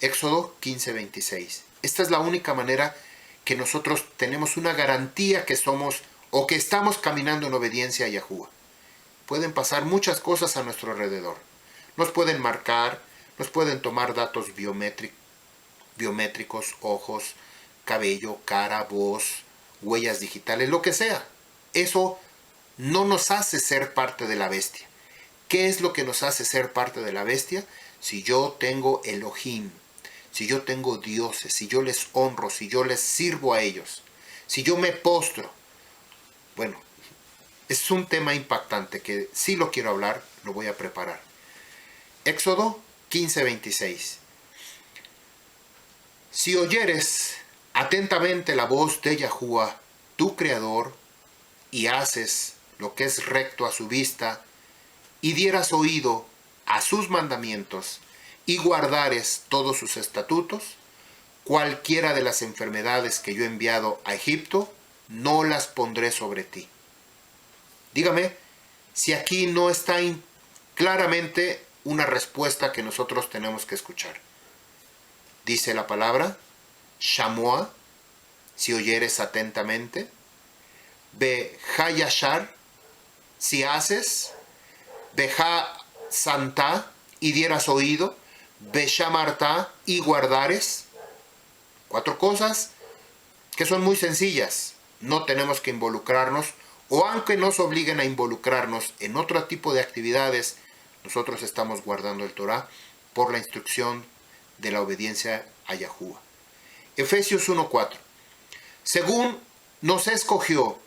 Éxodo 15:26. Esta es la única manera que nosotros tenemos una garantía que somos o que estamos caminando en obediencia a Yahuwah. Pueden pasar muchas cosas a nuestro alrededor. Nos pueden marcar, nos pueden tomar datos biométricos, ojos, cabello, cara, voz, huellas digitales, lo que sea. Eso no nos hace ser parte de la bestia. ¿Qué es lo que nos hace ser parte de la bestia? Si yo tengo Elohim, si yo tengo dioses, si yo les honro, si yo les sirvo a ellos, si yo me postro. Bueno, es un tema impactante que sí lo quiero hablar, lo voy a preparar. Éxodo 15:26. Si oyeres atentamente la voz de Yahuwah, tu Creador, y haces lo que es recto a su vista, y dieras oído a sus mandamientos, y guardares todos sus estatutos, cualquiera de las enfermedades que yo he enviado a Egipto, no las pondré sobre ti. Dígame si aquí no está claramente una respuesta que nosotros tenemos que escuchar. Dice la palabra, Shamoa, si oyeres atentamente, Beja Yashar, si haces, Beja Santa, y dieras oído, Beshamarta, y guardares. 4 cosas que son muy sencillas. No tenemos que involucrarnos, o aunque nos obliguen a involucrarnos en otro tipo de actividades, nosotros estamos guardando el Torah por la instrucción de la obediencia a Yahuwah. Efesios 1:4. Según nos escogió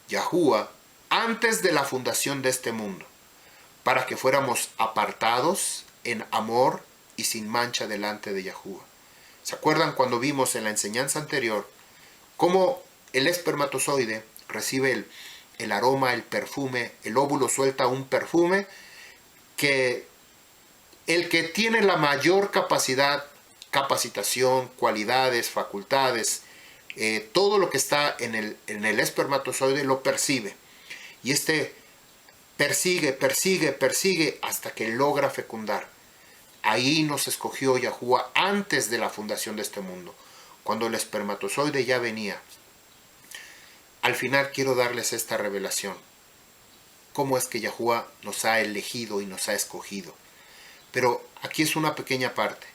Yahuwah antes de la fundación de este mundo, para que fuéramos apartados en amor y sin mancha delante de Yahuwah. ¿Se acuerdan cuando vimos en la enseñanza anterior cómo el espermatozoide recibe el aroma, el perfume, el óvulo suelta un perfume que el que tiene la mayor capacidad, capacitación, cualidades, facultades, todo lo que está en el espermatozoide lo percibe. Y este persigue hasta que logra fecundar. Ahí nos escogió Yahuwah antes de la fundación de este mundo, cuando el espermatozoide ya venía. Al final quiero darles esta revelación. Cómo es que Yahuwah nos ha elegido y nos ha escogido. Pero aquí es una pequeña parte.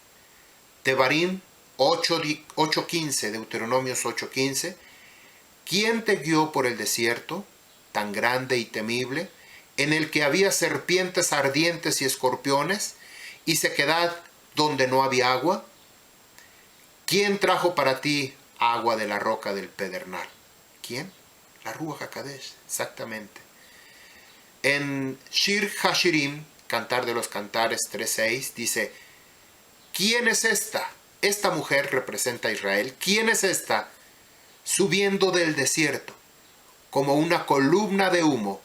Devarim 8:15, Deuteronomios 8:15. ¿Quién te guió por el desierto, tan grande y temible, en el que había serpientes ardientes y escorpiones, y sequedad donde no había agua? ¿Quién trajo para ti agua de la roca del pedernal? ¿Quién? La Ruach HaKodesh, exactamente. En Shir Hashirim, Cantar de los Cantares 3:6, dice, ¿quién es esta? Esta mujer representa a Israel. ¿Quién es esta? Subiendo del desierto, como una columna de humo.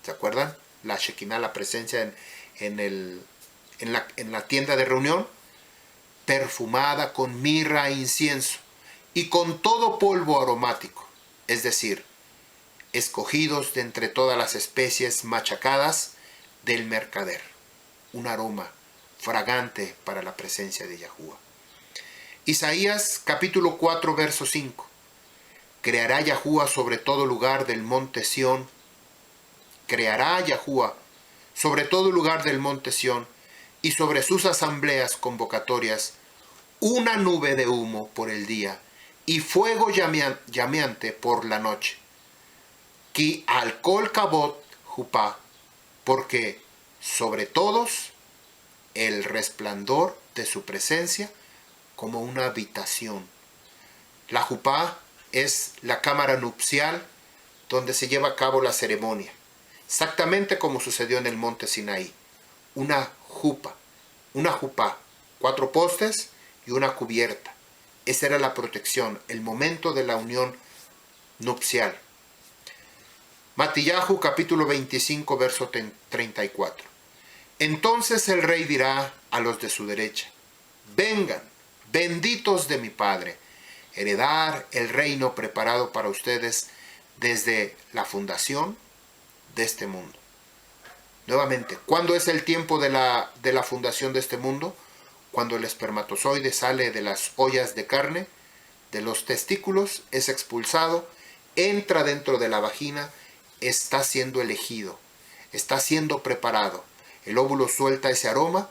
¿Se acuerdan? La Shekinah, la presencia en la tienda de reunión, perfumada con mirra e incienso, y con todo polvo aromático, es decir, escogidos de entre todas las especies machacadas del mercader. Un aroma fragante para la presencia de Yahuwah. Isaías capítulo 4, verso 5. Creará Yahuwah sobre todo lugar del monte Sión. Creará Yahuwah sobre todo lugar del monte Sión y sobre sus asambleas convocatorias una nube de humo por el día y fuego llameante por la noche. Ki alcohol kabot jupá, porque sobre todos el resplandor de su presencia como una habitación. La jupá es la cámara nupcial donde se lleva a cabo la ceremonia, exactamente como sucedió en el monte Sinaí. Una jupá, 4 postes y una cubierta. Esa era la protección, el momento de la unión nupcial. Matillahu capítulo 25 verso 34. Entonces el rey dirá a los de su derecha, vengan, benditos de mi Padre, heredar el reino preparado para ustedes desde la fundación de este mundo. Nuevamente, ¿cuándo es el tiempo de la fundación de este mundo? Cuando el espermatozoide sale de las ollas de carne, de los testículos, es expulsado, entra dentro de la vagina, está siendo elegido, está siendo preparado. El óvulo suelta ese aroma,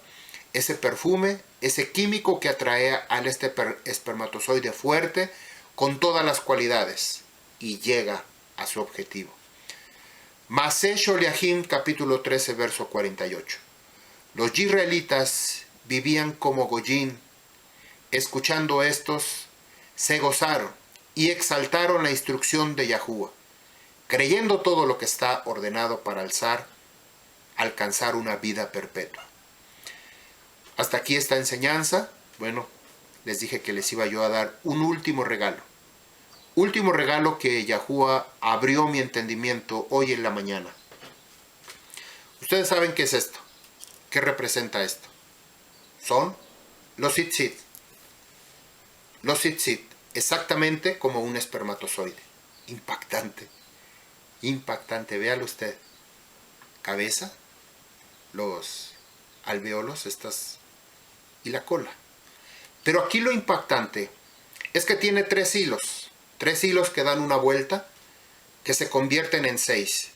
ese perfume, ese químico que atrae al espermatozoide fuerte con todas las cualidades y llega a su objetivo. Maseh Sholiahim capítulo 13 verso 48. Los israelitas vivían como Goyín. Escuchando estos, se gozaron y exaltaron la instrucción de Yahuwah, creyendo todo lo que está ordenado para alcanzar una vida perpetua. Hasta aquí esta enseñanza. Bueno, les dije que les iba yo a dar un último regalo. Último regalo que Yahuwah abrió mi entendimiento hoy en la mañana. Ustedes saben qué es esto. ¿Qué representa esto? Son los tzitzit. Los tzitzit, exactamente como un espermatozoide. Impactante. Impactante, véalo usted. Cabeza, los alveolos, y la cola. Pero aquí lo impactante es que tiene 3 hilos. 3 hilos que dan una vuelta, que se convierten en 6.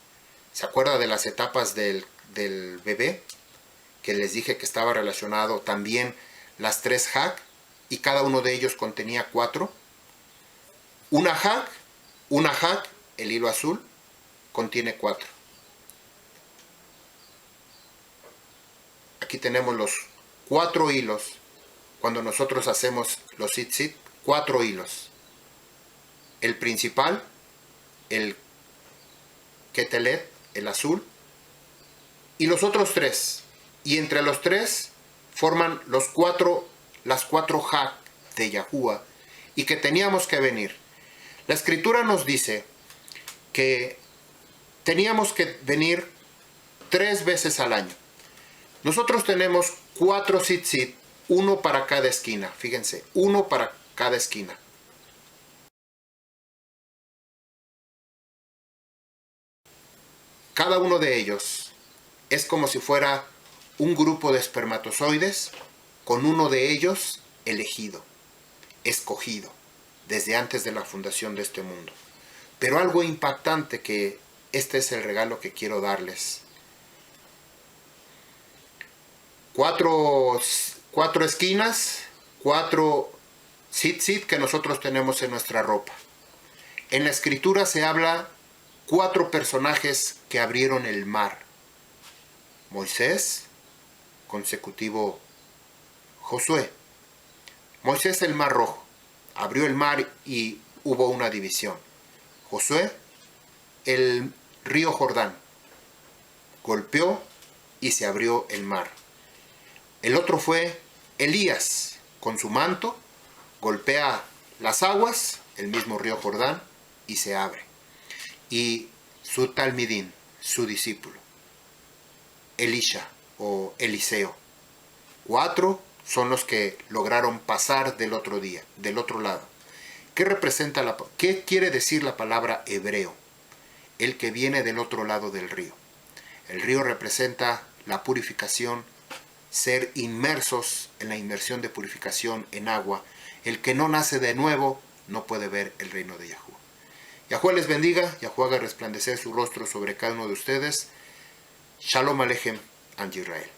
¿Se acuerda de las etapas del bebé? Que les dije que estaba relacionado también las 3 hag, y cada uno de ellos contenía 4. Una hag, el hilo azul, contiene 4. Aquí tenemos los 4 hilos. Cuando nosotros hacemos los tzitzit, 4 hilos. El principal, el ketelet, el azul, y los otros 3. Y entre los 3 forman las 4 hag de Yahuwah, y que teníamos que venir. La escritura nos dice que teníamos que venir 3 veces al año. Nosotros tenemos 4 tzitzit, uno para cada esquina. Fíjense, uno para cada esquina. Cada uno de ellos es como si fuera un grupo de espermatozoides con uno de ellos elegido, escogido, desde antes de la fundación de este mundo. Pero algo impactante, que este es el regalo que quiero darles. 4 esquinas, 4 tzitzit que nosotros tenemos en nuestra ropa. En la escritura se habla 4 personajes que abrieron el mar. Moisés, consecutivo Josué. Moisés, el mar rojo, abrió el mar y hubo una división. Josué, el río Jordán, golpeó y se abrió el mar. El otro fue Elías, con su manto, golpea las aguas, el mismo río Jordán, y se abre. Y su talmidín, su discípulo, Elisha o Eliseo. 4 son los que lograron pasar del otro lado. ¿Qué quiere decir la palabra hebreo? El que viene del otro lado del río. El río representa la purificación, ser inmersos en la inmersión de purificación en agua. El que no nace de nuevo no puede ver el reino de Yahuwah. Yahuwah les bendiga, Yahuwah haga resplandecer su rostro sobre cada uno de ustedes. Shalom Aleichem and Israel.